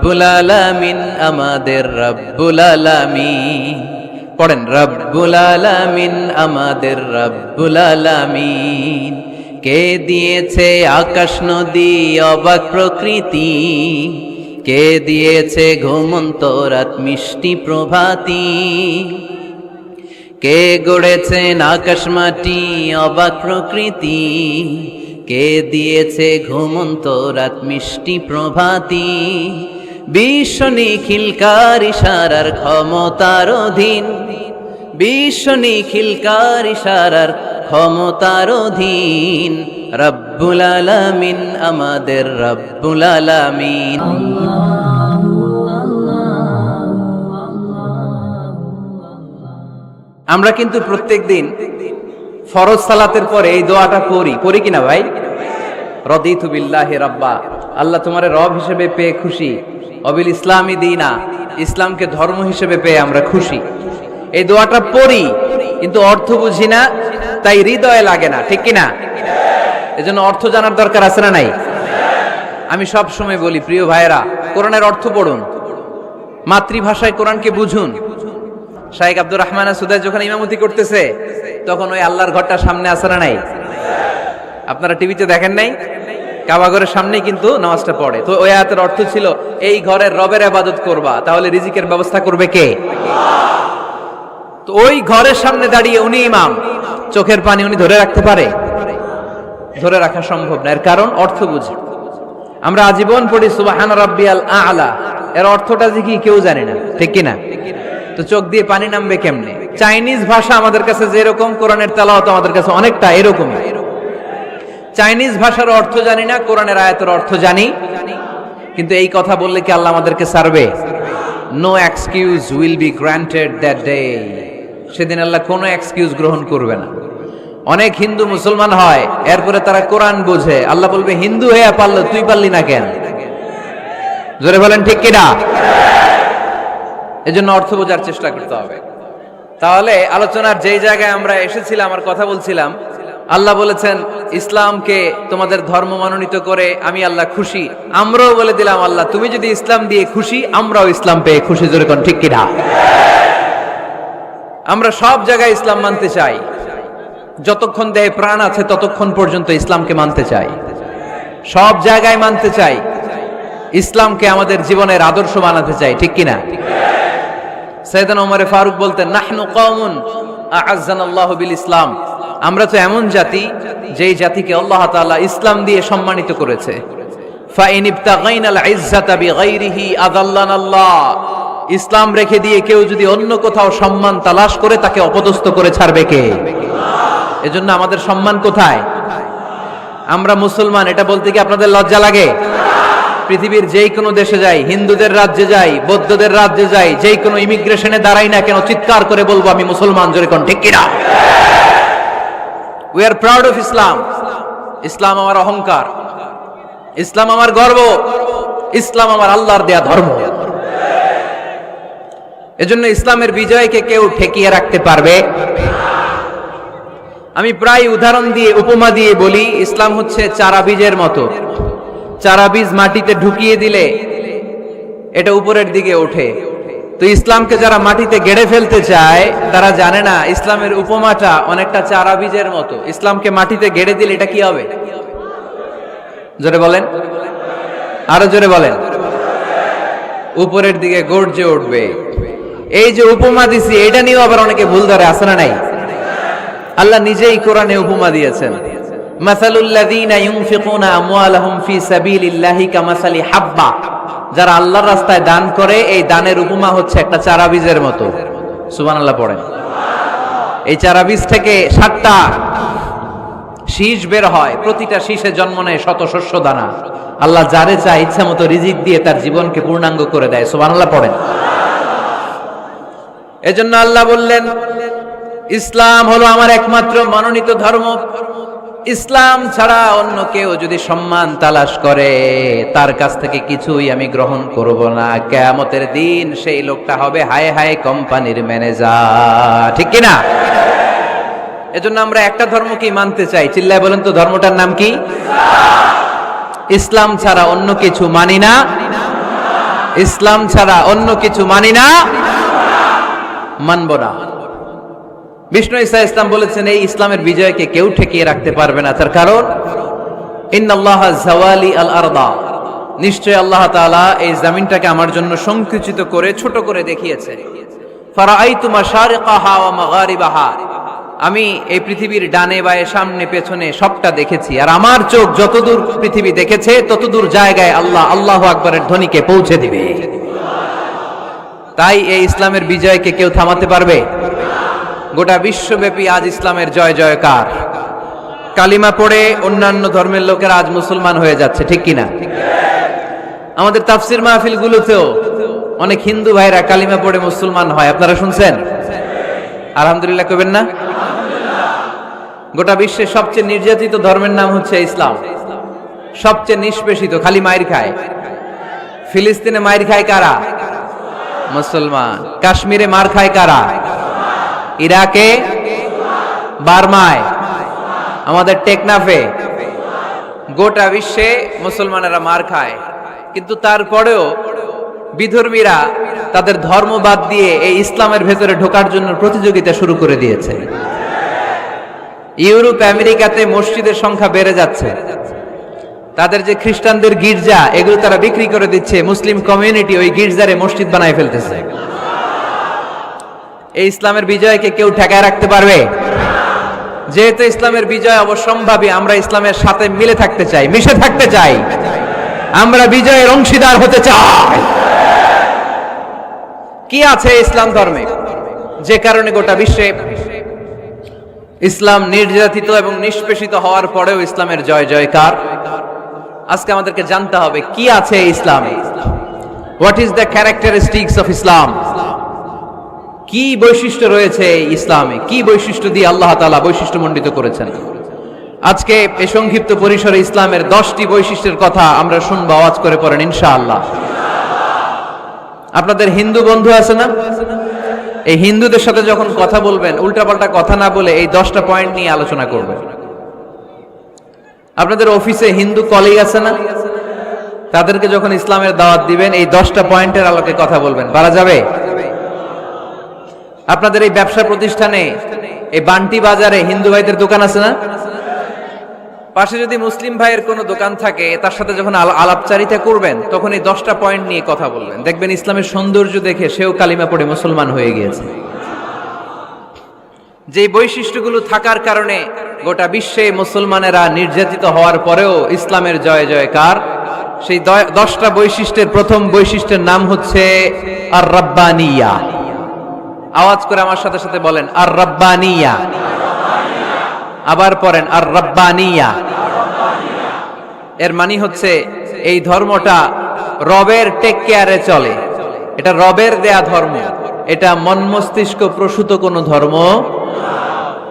রব্বুল আলামিন আমাদের রব্বুল আলামিন। পড়েন, রব্বুল আলামিন আমাদের রব্বুল আলামিন। কে দিয়েছে আকাশ নদী অবাক প্রকৃতি, কে দিয়েছে ঘুমন্ত রাত মিষ্টি প্রভাতী, কে গড়েছেন আকাশ মাটি অবাক প্রকৃতি, কে দিয়েছে ঘুমন্ত রাত মিষ্টি প্রভাতী। বিশ্ব নিখিলকার ইশারার ক্ষমতার অধীন, বিশ্ব নিখিলকার ইশারার ক্ষমতার অধীন। রব্বুল আলামিন আমাদের রব্বুল আলামিন। আমরা কিন্তু প্রত্যেকদিন ফরজ সালাতের পরে এই দোয়াটা পড়ি কিনা ভাই? রদিতু বিল্লাহি রাব্বা, আল্লাহ তোমারে রব হিসেবে পেয়ে খুশি, অবিল ইসলামী দীনা, ইসলামকে ধর্ম হিসেবে পেয়ে আমরা খুশি। এই দোয়াটা পড়ি কিন্তু অর্থ বুঝি না, তাই হৃদয়ে লাগে না, ঠিক কিনা? এজন্য অর্থ জানার দরকার আছে না নাই? আমি সব সময় বলি, প্রিয় ভাইয়েরা, কোরআনের অর্থ পড়ুন, মাতৃভাষায় কোরআনকে বুঝুন। শাইখ আব্দুর রহমান সুদাই যখন ইমামতি করতেছে তখন ওই আল্লাহর ঘরটা সামনে আছে না নাই? আপনারা টিভিতে দেখেন নাই? কাবা ঘরের সামনেই কিন্তু নামাজটা পড়ে। তো ওই আয়াতের অর্থ ছিল, এই ঘরের রবের ইবাদত করবা, তাহলে রিজিকের ব্যবস্থা করবে কে? তো ওই ঘরের সামনে দাঁড়িয়ে উনি ইমাম, চোখের পানি উনি ধরে রাখতে পারে? ধরে রাখা সম্ভব না। এর কারণ অর্থ বুঝে। আমরা আজীবন পড়ি সুবহান রাব্বিয়াল আ'লা, এর অর্থটা যে কি কেউ জানে না, ঠিক কিনা? তো চোখ দিয়ে পানি নামবে কেমনে? চাইনিজ ভাষা আমাদের কাছে যেরকম, কোরআনের তেলাওয়াত আমাদের কাছে অনেকটা এরকম। চাইনিজ ভাষার অর্থ জানি না, কোরআনের আয়াতের অর্থ জানি, কিন্তু এই কথা বললে কি আল্লাহ আমাদেরকে ছাড়বে? No excuse will be granted that day. সেদিন আল্লাহ কোনো এক্সকিউজ গ্রহণ করবে না। অনেক হিন্দু মুসলমান হয়, এরপরে তারা কোরআন বোঝে, আল্লাহ বলবে, হিন্দু হয়ে পারলো, তুই পারলি না কেন? জোরে বলেন ঠিক কিনা? এজন্য অর্থ বোঝার চেষ্টা করতে হবে। তাহলে আলোচনার যেই জায়গায় আমরা এসেছিলাম আর কথা বলছিলাম, আল্লাহ বলেছেন ইসলামকে তোমাদের ধর্ম মনোনীত করে আমি আল্লাহ খুশি। আমরাও বলে দিলাম, আল্লাহ তুমি যদি ইসলাম দিয়ে খুশি, আমরাও ইসলাম পেয়ে খুশি। জোরে কোন ঠিক কিনা? আমরা সব জায়গায় ইসলাম মানতে চাই, যতক্ষণ দেহে প্রাণ আছে ততক্ষণ পর্যন্ত ইসলামকে মানতে চাই, সব জায়গায় মানতে চাই, ইসলামকে আমাদের জীবনের আদর্শ বানাতে চাই, ঠিক কিনা? সাইয়েদনা ওমর ফারুক বলতেন, নাহনু কওমুন আ'আজ্জানাল্লাহু বিল ইসলাম, আমরা তো এমন জাতি যেই জাতিকে আল্লাহ তাআলা ইসলাম দিয়ে সম্মানিত করেছে। ফাইন ইবতাগাইনাল ইজ্জাতা বিগাইরিহি আযাল্লানাল্লাহ, ইসলাম রেখে দিয়ে কেউ যদি অন্য কোথাও সম্মান তালাশ করে, তাকে অপদস্থ করে ছাড়বে কে? এজন্য আমাদের সম্মান কোথায়? আমরা মুসলমান, এটা বলতে কি আপনাদের লজ্জা লাগে? পৃথিবীর যেই কোনো দেশে যাই, হিন্দুদের রাজ্যে যাই, বৌদ্ধদের রাজ্যে যাই, যেই কোনো ইমিগ্রেশনে দাঁড়াই না কেন, চিৎকার করে বলবো আমি মুসলমান। জোরে কোন ঠিক কিনা? We are proud of Islam. ইসলাম আমার অহংকার, ইসলাম আমার গর্ব, ইসলাম আমার আল্লাহর দেয়া ধর্ম। এজন্য ইসলামের বিজয়কে কেউ ঠেকিয়ে রাখতে পারবে? আমি প্রায় উদাহরণ দিয়ে, উপমা দিয়ে বলি, ইসলাম হচ্ছে চারা বীজের মতো। চারা বীজ মাটিতে ঢুকিয়ে দিলে এটা উপরের দিকে ওঠে। তো ইসলামকে যারা মাটিতে গেড়ে ফেলতে চায়, তারা জানে না ইসলামের উপমাটা অনেকটা চারা বীজের মতো। ইসলামকে মাটিতে গেড়ে দিলে এটা কি হবে? জোরে বলেন, আরো জোরে বলেন। উপরের দিকে গর্জে উঠবে। এই যে উপমা দিছি, এটা নিয়েও আবার অনেকে ভুল ধরে, আছে না নাই? আল্লাহ নিজেই কোরআনে উপমা দিয়েছেন, মাসালুল লাযীনা ইউনফিকুনা আমওয়ালাহুম ফি সাবিলিল্লাহি কামাসালি হাব্বা, যারা আল্লাহর রাস্তায় দান করে, এই দানের উপমা হচ্ছে একটা চারা বীজের মতো। সুবহানাল্লাহ পড়েন। এই চারা বীজ থেকে 7টা শীষ বের হয়, প্রতিটা শীষে জন্ম নেয় শত শস্য দানা। আল্লাহ যারে চায় ইচ্ছা মতো রিজিক দিয়ে তার জীবনকে পূর্ণাঙ্গ করে দেয়। সুবহানাল্লাহ পড়েন। এজন্য আল্লাহ বললেন, ইসলাম হলো আমার একমাত্র মনোনীত ধর্ম। ইসলাম ছাড়া অন্য কেউ যদি সম্মান তালাশ করে, তার কাছ থেকে কিছুই আমি গ্রহণ করব না। কিয়ামতের দিন সেই লোকটা হবে হায় হায় কোম্পানির ম্যানেজার, ঠিক কিনা? এজন্য আমরা একটা ধর্মকেই মানতে চাই। চিল্লায় বলেন তো, ধর্মটার নাম কি? ইসলাম ছাড়া অন্য কিছু মানি না। ইসলাম ছাড়া অন্য কিছু মানি না, মানব না। বিষ্ণু ঈসা ইসলাম বলেছেন এই ইসলামের বিজয়কে কেউ ঠেকিয়ে রাখতে পারবে না। তার কারণ ইন্নাল্লাহ জাওয়ালি আল আরদা, নিশ্চয় আল্লাহ তাআলা এই জমিনটাকে আমার জন্য সংকুচিত করে ছোট করে দেখিয়েছে। ফারাআইতু মাশারিকাহা ওয়া মাগারিবাহা, আমি এই পৃথিবীর ডানে বায়ে সামনে পেছনে সবটা দেখেছি, আর আমার চোখ যতদূর পৃথিবী দেখেছে ততদূর জায়গায় আল্লাহ আল্লাহু আকবারের ধ্বনিকে পৌঁছে দিবে। তাই এই ইসলামের বিজয়কে কেউ থামাতে পারবে? গোটা বিশ্বব্যাপী আজ ইসলামের জয় জয়কার। কালিমা পড়ে অন্যান্য ধর্মের লোকেরা আজ মুসলমান হয়ে যাচ্ছে, ঠিক কিনা? আমাদের তাফসির মাহফিলগুলোতেও অনেক হিন্দু ভাইরা কালিমা পড়ে মুসলমান হয়, আপনারা শুনছেন? আলহামদুলিল্লাহ কইবেন না? গোটা বিশ্বের সবচেয়ে নির্যাতিত ধর্মের নাম হচ্ছে ইসলাম, সবচেয়ে নিষ্পেষিত, খালি মাইর খায়। ফিলিস্তিনে মাইর খায় কারা? মুসলমান। কাশ্মীরে মার খায় কারা? ইরাকে, বার্মায়, আমাদের টেকনাফে, গোটা বিশ্বে মুসলমানেরা মার খায়। কিন্তু তারপরেও বিধর্মীরা তাদের ধর্ম বাদ দিয়ে এই ইসলামের ভেতরে ঢোকার জন্য প্রতিযোগিতা শুরু করে দিয়েছে। ইউরোপ আমেরিকাতে মসজিদের সংখ্যা বেড়ে যাচ্ছে, তাদের যে খ্রিস্টানদের গির্জা এগুলো তারা বিক্রি করে দিচ্ছে, মুসলিম কমিউনিটি ওই গির্জারে মসজিদ বানায় ফেলতেছে। এই ইসলামের বিজয়কে কেউ ঠেকায় রাখতে পারবে? যেহেতু ইসলামের বিজয় অবশ্যম্ভাবী, আমরা ইসলামের সাথে মিলে থাকতে চাই, মিশে থাকতে চাই, আমরা বিজয়ের অংশীদার হতে চাই। কি আছে ইসলাম ধর্মে যে কারণে গোটা বিশ্বে ইসলাম নির্যাতিত এবং নিষ্পেষিত হওয়ার পরেও ইসলামের জয় জয়কার? আজকে আমাদেরকে জানতে হবে কি আছে ইসলামে। What is the characteristics of Islam? কি বৈশিষ্ট্য রয়েছে ইসলামে, কি বৈশিষ্ট্য দিয়ে আল্লাহ তাআলা বৈশিষ্ট্যমণ্ডিত করেছেন? আজকে এই সংক্ষিপ্ত পরিসরে ইসলামের 10টি বৈশিষ্ট্যের কথা আমরা শুনবো, আওয়াজ করে পড়েন ইনশাআল্লাহ। আপনাদের হিন্দু বন্ধু আছে না? এই হিন্দুদের সাথে যখন কথা বলবেন উল্টাপাল্টা কথা না বলে এই 10টা পয়েন্ট নিয়ে আলোচনা করবেন। আপনাদের অফিসে হিন্দু কলিগ আছে না? তাদেরকে যখন ইসলামের দাওয়াত দিবেন এই 10টা পয়েন্টের আলোকে কথা বলবেন, পারা যাবে? আপনাদের এই ব্যবসা প্রতিষ্ঠানে, এই বান্টি বাজারে হিন্দু ভাইদের দোকান আছে না? পাশে যদি মুসলিম ভাইয়ের কোনো দোকান থাকে তার সাথে যখন আলাপচারিতা করবেন তখন এই 10টা পয়েন্ট নিয়ে কথা বলবেন, দেখবেন ইসলামের সৌন্দর্য দেখে সেও কালিমা পড়ে মুসলমান হয়ে গিয়েছে। যে বৈশিষ্ট্যগুলো থাকার কারণে গোটা বিশ্বে মুসলমানেরা নির্যাতিত হওয়ার পরেও ইসলামের জয় জয়কার, সেই 10টা বৈশিষ্ট্যের প্রথম বৈশিষ্ট্যের নাম হচ্ছে আর রাব্বানিয়া। আওয়াজ করে আমার সাথে সাথে বলেন আর রাব্বানিয়া। আবার পড়েন আর রাব্বানিয়া। এর মানে হচ্ছে এই ধর্মটা রবের টেক কেয়ারে চলে, এটা রবের দেয়া ধর্ম, এটা মন মস্তিষ্ক প্রসূত কোনো ধর্ম।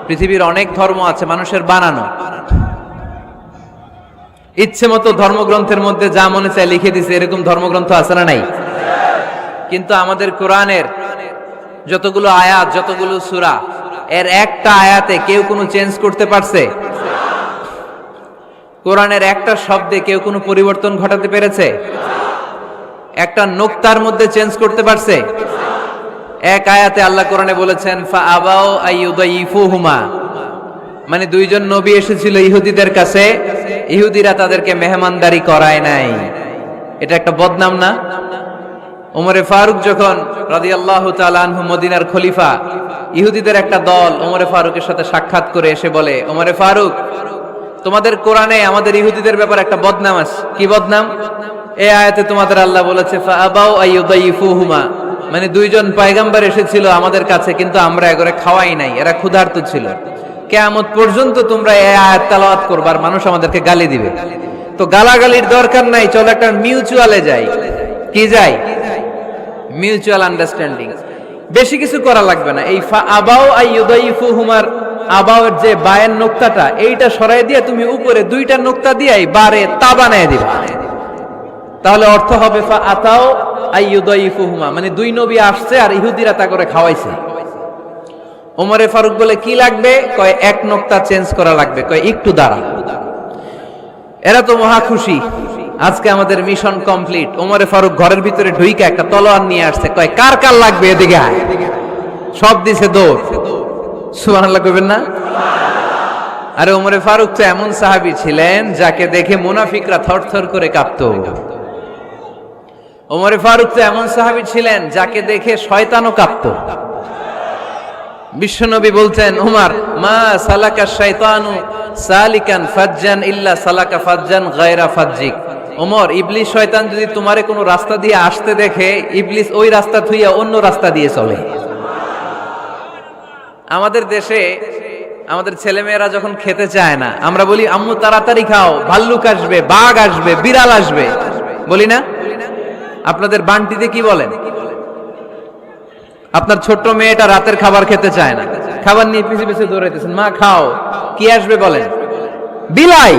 পৃথিবীর অনেক ধর্ম আছে মানুষের বানানো, ইচ্ছে মতো ধর্মগ্রন্থের মধ্যে যা মনে চায় লিখে দিছে, এরকম ধর্মগ্রন্থ আছে না নাই? কিন্তু আমাদের কোরআনের যতগুলো আয়াত, যতগুলো সূরা, এর একটা আয়াতে কেউ কোনো চেঞ্জ করতে পারছে? কোরআনের একটা শব্দে কেউ কোনো পরিবর্তন ঘটাতে পেরেছে? একটা নোক্তার মধ্যে চেঞ্জ করতে পারছে? এক আয়াতে আল্লাহ কোরআনে বলেছেন ফাআবাউ আইয়ুদাইফুহুমা, মানে দুইজন নবী এসেছিল ইহুদিদের কাছে, ইহুদিরা তাদেরকে মেহমানদারি করায় নাই। এটা একটা বদনাম না? ওমরে ফারুক যখন রাদিয়াল্লাহু তাআলা আনহু মদিনার খলিফা, ইহুদিদের একটা দল ওমরে ফারুকের সাথে সাক্ষাৎ করে এসে বলে, ওমরে ফারুক, তোমাদের কোরআনে আমাদের ইহুদিদের ব্যাপারে একটা বদনাম আছে। কি বদনাম? এই আয়াতে তোমাদের আল্লাহ বলেছে ফাআবাউ আইয়ুদাইফুহুমা, মানে দুইজন পয়গম্বর এসেছিল আমাদের কাছে কিন্তু আমরা এগরে খাওয়াই নাই, এরা ক্ষুধার্ত ছিল। কিয়ামত পর্যন্ত তোমরা এই আয়াত তেলাওয়াত করবে আর মানুষ আমাদেরকে গালি দিবে। তো গালাগালির দরকার নাই, চলো একটা মিউচুয়ালে যাই। কি যাই? Mutual understanding. বেশি কিছু করা লাগবে না। এই ফাআবাউ আইয়ুদাইফুহুমার আবাউর যে বায়ের নোক্তাটা, এইটা সরাই দিয়ে তুমি উপরে দুইটা নোক্তা দিয়েই বারে তা বানায় দিবা, তাহলে অর্থ হবে ফাআতাউ আইয়ুদাইফুহুমা, মানে দুই নবী আসছে আর ইহুদিরা তা করে খাওয়াইছে। ওমরে ফারুক বলে কি লাগবে? কয় এক নোক্তা চেঞ্জ করা লাগবে। কয় একটু দাঁড়া। এরা তো মহা খুশি, আজকে আমাদের মিশন কমপ্লিট। ওমরে ফারুক ঘরের ভিতরে ঢুইকা একটা তলোয়ার নিয়ে আসছে, কয় কার কার লাগবে এদিকে আয়। সব দিছে দৌড়। সুবহানাল্লাহ কইবেন না? আরে ওমরে ফারুক তো এমন সাহাবী ছিলেন যাকে দেখে মুনাফিকরা থরথর করে কাঁপতো। ওমরে ফারুক তো এমন সাহাবী ছিলেন যাকে দেখে শয়তানও কাঁপতো। বিশ্বনবী বলতেন, উমর মা সালাকা শাইতানু সালিকান ফাজ্জান ইল্লা সালাকা ফাজ্জান গায়রা ফাজ্জিক। ওমর, ইবলিস শয়তান যদি তোমারে কোনো রাস্তা দিয়ে আসতে দেখে, ইবলিস ওই রাস্তা থুইয়া অন্য রাস্তা দিয়ে চলে। আমাদের দেশে আমাদের ছেলেমেয়েরা যখন খেতে চায় না, আমরা বলি আম্মু তাড়াতাড়ি খাও, ভাল্লুক আসবে, বাঘ আসবে, বিড়াল আসবে, বলি না? আপনাদের বান্টিতে কি বলেন? আপনার ছোট্ট মেয়েটা রাতের খাবার খেতে চায় না, খাবার নিয়ে পিছে পিছে দৌড়াইতেছেন, মা খাও, কি আসবে বলেন? বিলাই।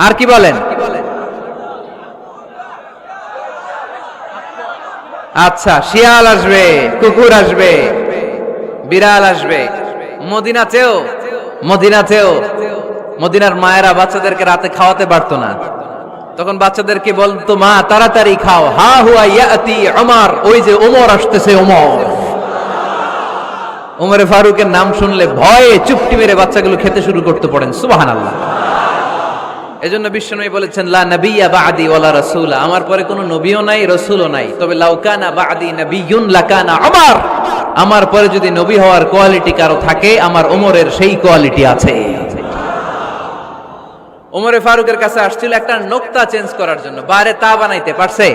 আর কি বলেন? আচ্ছা, শিয়াল আসবে, কুকুর আসবে, বিড়াল আসবে। মদিনাতেও মদিনার মায়েরা বাচ্চাদেরকে রাতে খাওয়াতে পারতো না, তখন বাচ্চাদেরকে বলতো, মা তাড়াতাড়ি খাও, হা হুয়া ইয়াতি ওমর, ওই যে ওমর আসতেছে। ওমরে ফারুকের নাম শুনলে ভয়ে চুপটি মেরে বাচ্চাগুলো খেতে শুরু করতে পড়েন। সুবহানাল্লাহ। এজন্য বিশ্বনবী বলেছেন, লা নাবিয়্যা বা'দি ওয়ালা রাসূলা, আমার পরে কোনো নবীও নাই, রাসূলও নাই, তবে লাউ কানা বা'দি নাবিয়্যুন লাকানা ওমর, আমার পরে যদি নবী হওয়ার কোয়ালিটি কারো থাকে, আমার ওমরের সেই কোয়ালিটি আছে। ওমরে ফারুকের কাছে আসছিল একটা নোক্তা চেঞ্জ করার জন্য, বারে তা বানাইতে পারছে?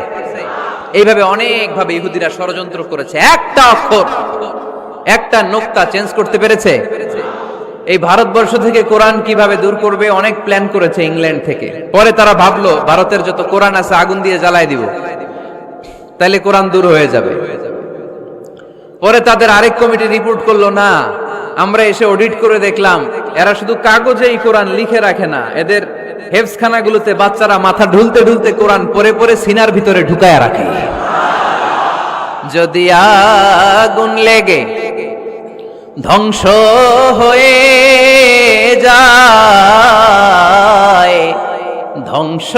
এইভাবে অনেক ভাবে ইহুদিরা ষড়যন্ত্র করেছে, একটা অক্ষর, একটা নোক্তা চেঞ্জ করতে পেরেছে? এই ভারতবর্ষ থেকে কোরআন কিভাবে দূর করবে অনেক প্ল্যান করেছে ইংল্যান্ড থেকে। পরে তারা ভাবলো ভারতের যত কোরআন আছে আগুন দিয়ে জ্বালায় দিব, তাইলে কোরআন দূর হয়ে যাবে। পরে তাদের আরেক কমিটি রিপোর্ট করলো, না, আমরা এসে অডিট করে দেখলাম এরা শুধু কাগজেই কোরআন লিখে রাখে না, এদের হেফজখানাগুলোতে বাচ্চারা মাথা ঢুলতে ঢুলতে কোরআন পড়ে পড়ে সিনার ভিতরে ঢুকায়া রাখে। যদি আগুন লেগে ধ্বংস হয়ে যায়, ধ্বংস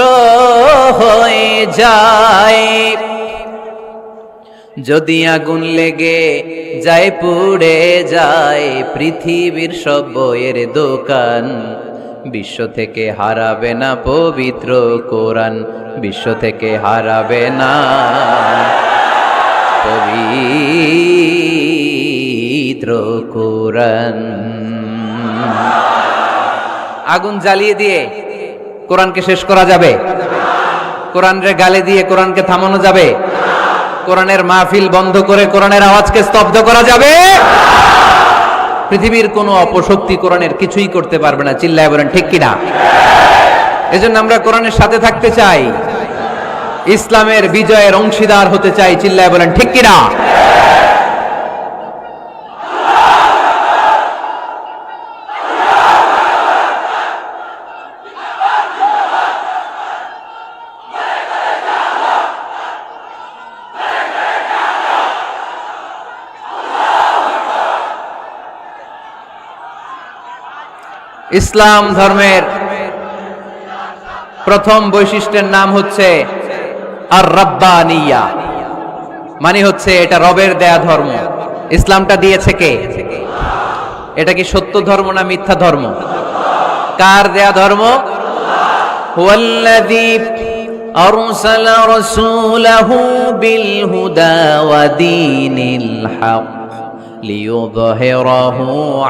হয়ে যায়, যদি আগুন লেগে যায় পুড়ে যায় পৃথিবীর সব বইয়ের দোকান, বিশ্ব থেকে হারাবে না পবিত্র কোরআন, বিশ্ব থেকে হারাবে না পবিত্র কোরআন। আগুন জ্বালিয়ে দিয়ে কোরআনকে শেষ করা যাবে? কোরআনের গালে দিয়ে কোরআনকে থামানো যাবে? কোরআনের মাহফিল বন্ধ করে কোরআনের আওয়াজকে স্তব্ধ করা যাবে? পৃথিবীর কোনো অপশক্তি কোরআনের কিছুই করতে পারবে না। চিল্লায় বলেন ঠিক কিনা? এজন্য আমরা কোরআনের সাথে থাকতে চাই, ইসলামের বিজয়ের অংশীদার হতে চাই। চিল্লায় বলেন ঠিক কিনা? ইসলাম ধর্মের প্রথম বৈশিষ্ট্যের নাম হচ্ছে আর রাব্বানিয়া, মানে হচ্ছে এটা রবের দেয়া ধর্ম। ইসলামটা দিয়েছে কে? এটা কি সত্য ধর্ম না মিথ্যা ধর্ম? কার দেয়া ধর্ম? হুয়াল্লাযী আরসালা রাসূলাহু বিল হুদা ওয়া দীনিল হক লিইয়ুযহিরাহু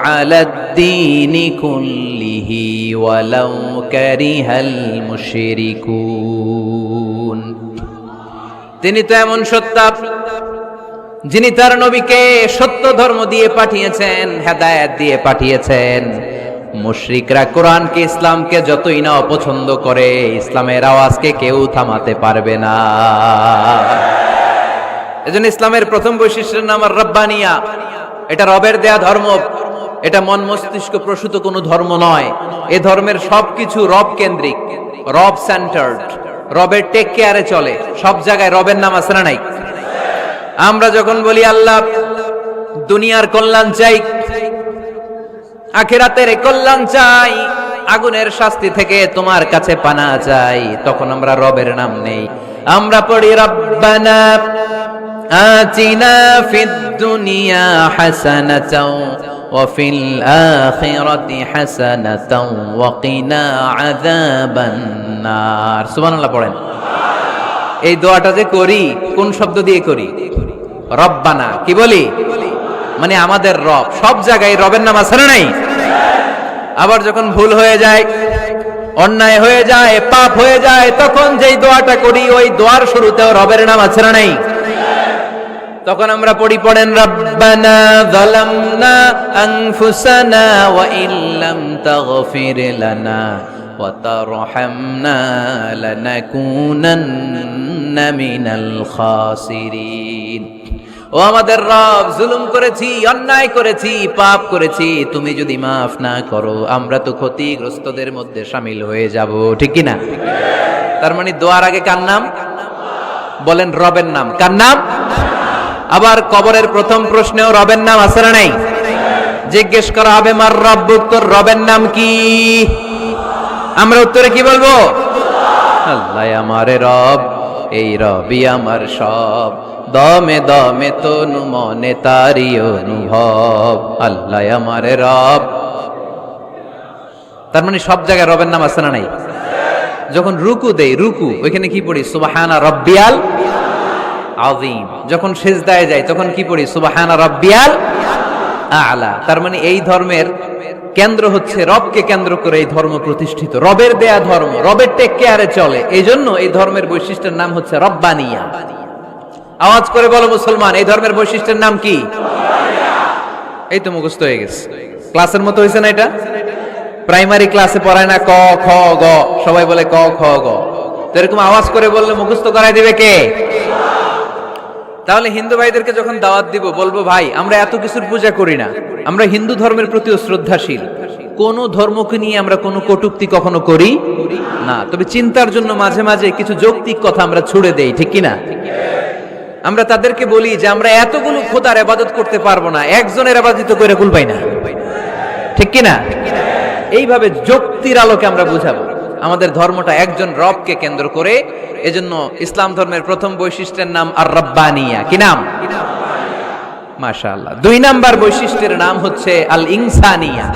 আলাদ-দীনি কুল্লিহি ওয়ালাউ কারিহাল মুশরিকুন। তিনি তো এমন সত্তা যিনি তার নবীকে সত্য ধর্ম দিয়ে পাঠিয়েছেন, হেদায়েত দিয়ে পাঠিয়েছেন। মুশরিকরা কোরআনকে, ইসলামকে যতই না অপছন্দ করে, ইসলামের আওয়াজকে কেউ থামাতে পারবে না। এজন্য ইসলামের প্রথম বৈশিষ্ট্যের নাম আর রাব্বানিয়া। এটা রবের দেয়া ধর্ম, এটা মন মস্তিষ্ক প্রসূত কোনো ধর্ম নয়। এ ধর্মের সবকিছু রব কেন্দ্রিক, রব সেন্টার্ড, রবের টেক কেয়ারে চলে। সব জায়গায় রবের নাম আছে না নাই? আমরা যখন বলি আল্লাহ দুনিয়ার কল্যাণ চাই, আখিরাতের কল্যাণ চাই, আগুনের শাস্তি থেকে তোমার কাছে পানা চাই, তখন আমরা রবের নাম নেই। আমরা পড়ি রব্বানা আতিনা ফিদ দুনিয়া হাসানাতাও ওয়া ফিল আখিরাতি হাসানাতাও ওয়া কিনা আযাবান নার। সুবহানাল্লাহ পড়েন। এই দোয়াটা যে করি কোন শব্দ দিয়ে করি? রব্বানা। কি বলি? মানে আমাদের রব। সব জায়গায় রবের নাম আছে না নাই? আবার যখন ভুল হয়ে যায়, অন্যায় হয়ে যায়, পাপ হয়ে যায়, তখন যেই দোয়াটা করি ওই দোয়ার শুরুতেও রবের নাম আছে না নাই? তখন আমরা পড়েন রব্বানা যালামনা আনফুসানা ওয়া ইল্লাম তাগফির লানা ওয়া তারহামনা লানাকুনান্না মিনাল খাসিরিন। ও আমাদের রব, জুলুম করেছি, অন্যায় করেছি, পাপ করেছি, তুমি যদি মাফ না করো আমরা তো ক্ষতিগ্রস্তদের মধ্যে শামিল হয়ে যাব। ঠিক কি না? তার মানে দোয়ার আগে কার নাম? বলেন রবের নাম। কার নাম? আবার কবরের প্রথম প্রশ্নেও রবের নাম আছে না নাই? জিজ্ঞেস করা হবে মার রব্বুক, তোর রবের নাম কি? আমরা উত্তরে কি বলবো? আল্লাহ আমারে রব, এই রবই আমার সব, দমে দমে তনু মনে তারি অনুভব, আল্লাহ আমারে রব। তার মানে সব জায়গায় রবের নাম আছে না নাই? যখন রুকু দেই, রুকু ওইখানে কি পড়ি? সুবহানা রাব্বিয়াল আযীম। যখন সিজদায় যাই তখন কি পড়ি? সুবহানা রাব্বিয়াল আ'লা। তার মানে এই ধর্মের কেন্দ্র হচ্ছে রবকে কেন্দ্র করে এই ধর্ম প্রতিষ্ঠিত, রবের দেয়া ধর্ম, রবের টেক কেয়ারে চলে। এই জন্য এই ধর্মের বৈশিষ্ট্যের নাম হচ্ছে রব্বানিয়া। আওয়াজ করে বলো মুসলমান, এই ধর্মের বৈশিষ্ট্যের নাম কি? এই তো মুখস্থ হয়ে গেছে। ক্লাসের মতো হয়েছে না এটা? প্রাইমারি ক্লাসে পড়ায় না ক খ গ, সবাই বলে ক খ গ। তো এরকম আওয়াজ করে বললে মুখস্থ করাই দিবে কে? তাহলে হিন্দু ভাইদেরকে যখন দাওয়াত দিব বলবো, ভাই আমরা এত কিছুর পূজা করি না, আমরা হিন্দু ধর্মের প্রতিও শ্রদ্ধাশীল, কোন ধর্মকে নিয়ে আমরা কোনো কটূক্তি কখনো করি না, তবে চিন্তার জন্য মাঝে মাঝে কিছু যৌক্তিক কথা আমরা ছুড়ে দেই। ঠিক কিনা? আমরা তাদেরকে বলি যে আমরা এতগুলো খোদার ইবাদত করতে পারবো না, একজনের ইবাদত করে কুল পাই না। ঠিক কিনা? এইভাবে যুক্তির আলোকে আমরা বুঝাবো আমাদের ধর্মটা একজন রবকে কেন্দ্র করে। এজন্য ইসলাম ধর্মের প্রথম বৈশিষ্ট্যের নাম আর রব্বানিয়া। কি নাম? মাশাআল্লাহ। 2 নাম্বার বৈশিষ্ট্যের নাম হচ্ছে আল ইনসানিয়া।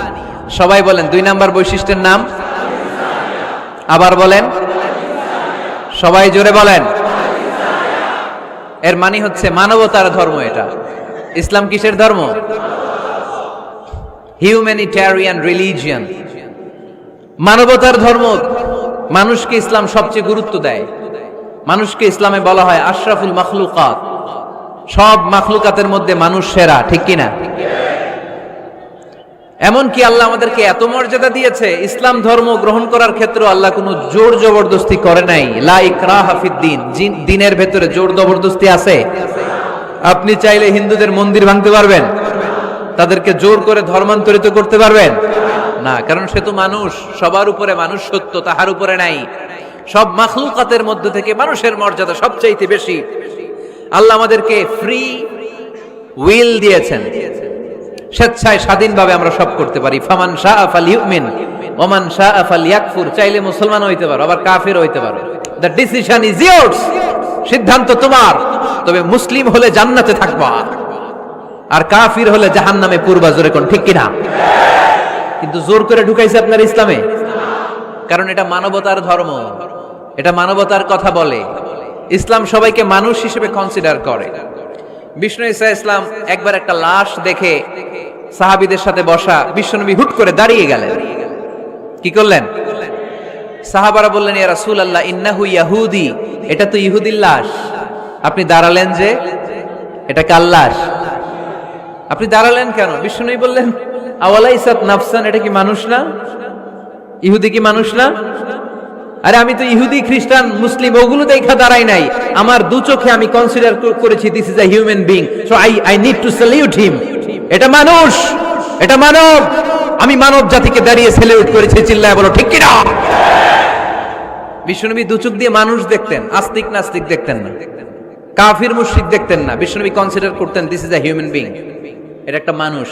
সবাই বলেন 2 নাম্বার বৈশিষ্ট্যের নাম। আবার বলেন, সবাই জোরে বলেন। এর মানে হচ্ছে মানবতার ধর্ম। এটা ইসলাম কিসের ধর্ম? হিউম্যানিটেরিয়ান রিলিজিয়ন, মানবতার ধর্ম। মানুষকে ইসলাম সবচেয়ে গুরুত্ব দেয়। মানুষকে ইসলামে বলা হয় আশরাফুল মাখলুকাত, সব মাখলুকাতের মধ্যে মানুষ সেরা। ঠিক কিনা? এমনকি আল্লাহ আমাদেরকে এত মর্যাদা দিয়েছে, ইসলাম ধর্ম গ্রহণ করার ক্ষেত্রে আল্লাহ কোনো জোর জবরদস্তি করে নাই। লা ইকরাহা ফিদ্দিন, দিনের ভেতরে জোর জবরদস্তি আছে? আপনি চাইলে হিন্দুদের মন্দির ভাঙতে পারবেন? তাদেরকে জোর করে ধর্মান্তরিত করতে পারবেন না, কারণ সে তো মানুষ, সবার উপরে মানুষ সত্য, তাহার উপরে নাই। সব মাখলুকাতের মধ্যে থেকে মানুষের মর্যাদা সবচাইতে বেশি। আল্লাহ আমাদেরকে ফ্রি উইল দিয়েছেন, স্বেচ্ছায় স্বাধীনভাবে আমরা সব করতে পারি। ফামান শাআ ফালইউমিন ওয়া মান শাআ ফালইয়াকফুর। চাইলে মুসলমান হইতে পারো, আবার কাফির হইতে পারো। দ্য ডিসিশন ইজ ইয়ার্স, সিদ্ধান্ত তোমার। তবে মুসলিম হলে জান্নাতে থাকবা, আর কাফির হলে জাহান্নামে পূর্বা। জোরে কোন ঠিক কিনা? কিন্তু জোর করে ঢুকাইছে আপনার ইসলামে, কারণ এটা মানবতার ধর্ম, এটা মানবতার কথা বলে। ইসলাম সবাইকে মানুষ হিসেবে কনসিডার করে। বিষ্ণু ঈসা ইসলাম একবার একটা লাশ দেখে সাহাবীদের সাথে বসা, বিশ্বনবী হুট করে দাঁড়িয়ে গেলেন। কি করলেন? সাহাবারা বললেন, ইয়া রাসূলুল্লাহ ইন্নাহু ইয়াহুদি, এটা তো ইহুদির লাশ। আপনি দাঁড়ালেন যে, এটা কার লাশ? আপনি দাঁড়ালেন কেন? বিষ্ণুনবী বললেন, আওয়ালাইসাত নাফসান, এটা কি মানুষ না? ইহুদি কি মানুষ না? আরে আমি তো ইহুদি, খ্রিস্টান, মুসলিম ওগুলো দেখা দাঁড়াই নাই, আমার দু চোখে আমি কনসিডার করেছি this is a human being, so I need to salute হিম। এটা মানুষ, এটা মানব, আমি মানব জাতিকে দাঁড়িয়ে স্যালিউট করেছি। চিল্লায় বলো ঠিক কিনা? বিশ্বনবী দু চোখ দিয়ে মানুষ দেখতেন, আস্তিক নাস্তিক দেখতেন না, কাফির মুশরিক দেখতেন না। বিশ্বনবী কনসিডার করতেন this is a human being, এটা একটা মানুষ।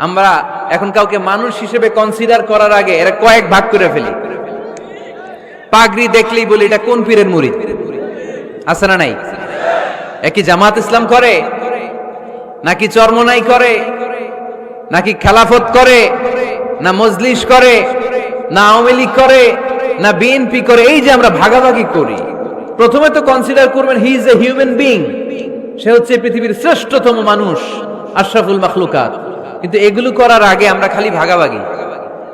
আমরা এখন কাউকে মানুষ হিসেবে কনসিডার করার আগে এরা কয়েক ভাগ করে ফেলি। পাগড়ি দেখলেই বলি এটা কোন পীরের মুরিদ, আছে না নাই? একই জামাত ইসলাম করে, নাকি চরমনাই করে, নাকি খেলাফত করে, না মজলিস করে, না আওয়ামী লীগ করে, না বিএনপি করে? এই যে আমরা ভাগাভাগি করি, প্রথমে তো কনসিডার করবেন he is a human being, সে হচ্ছে পৃথিবীর শ্রেষ্ঠতম মানুষ, আশরাফুল মাখলুকাত। কিন্তু এগুলো করার আগে আমরা খালি ভাগাভাগি,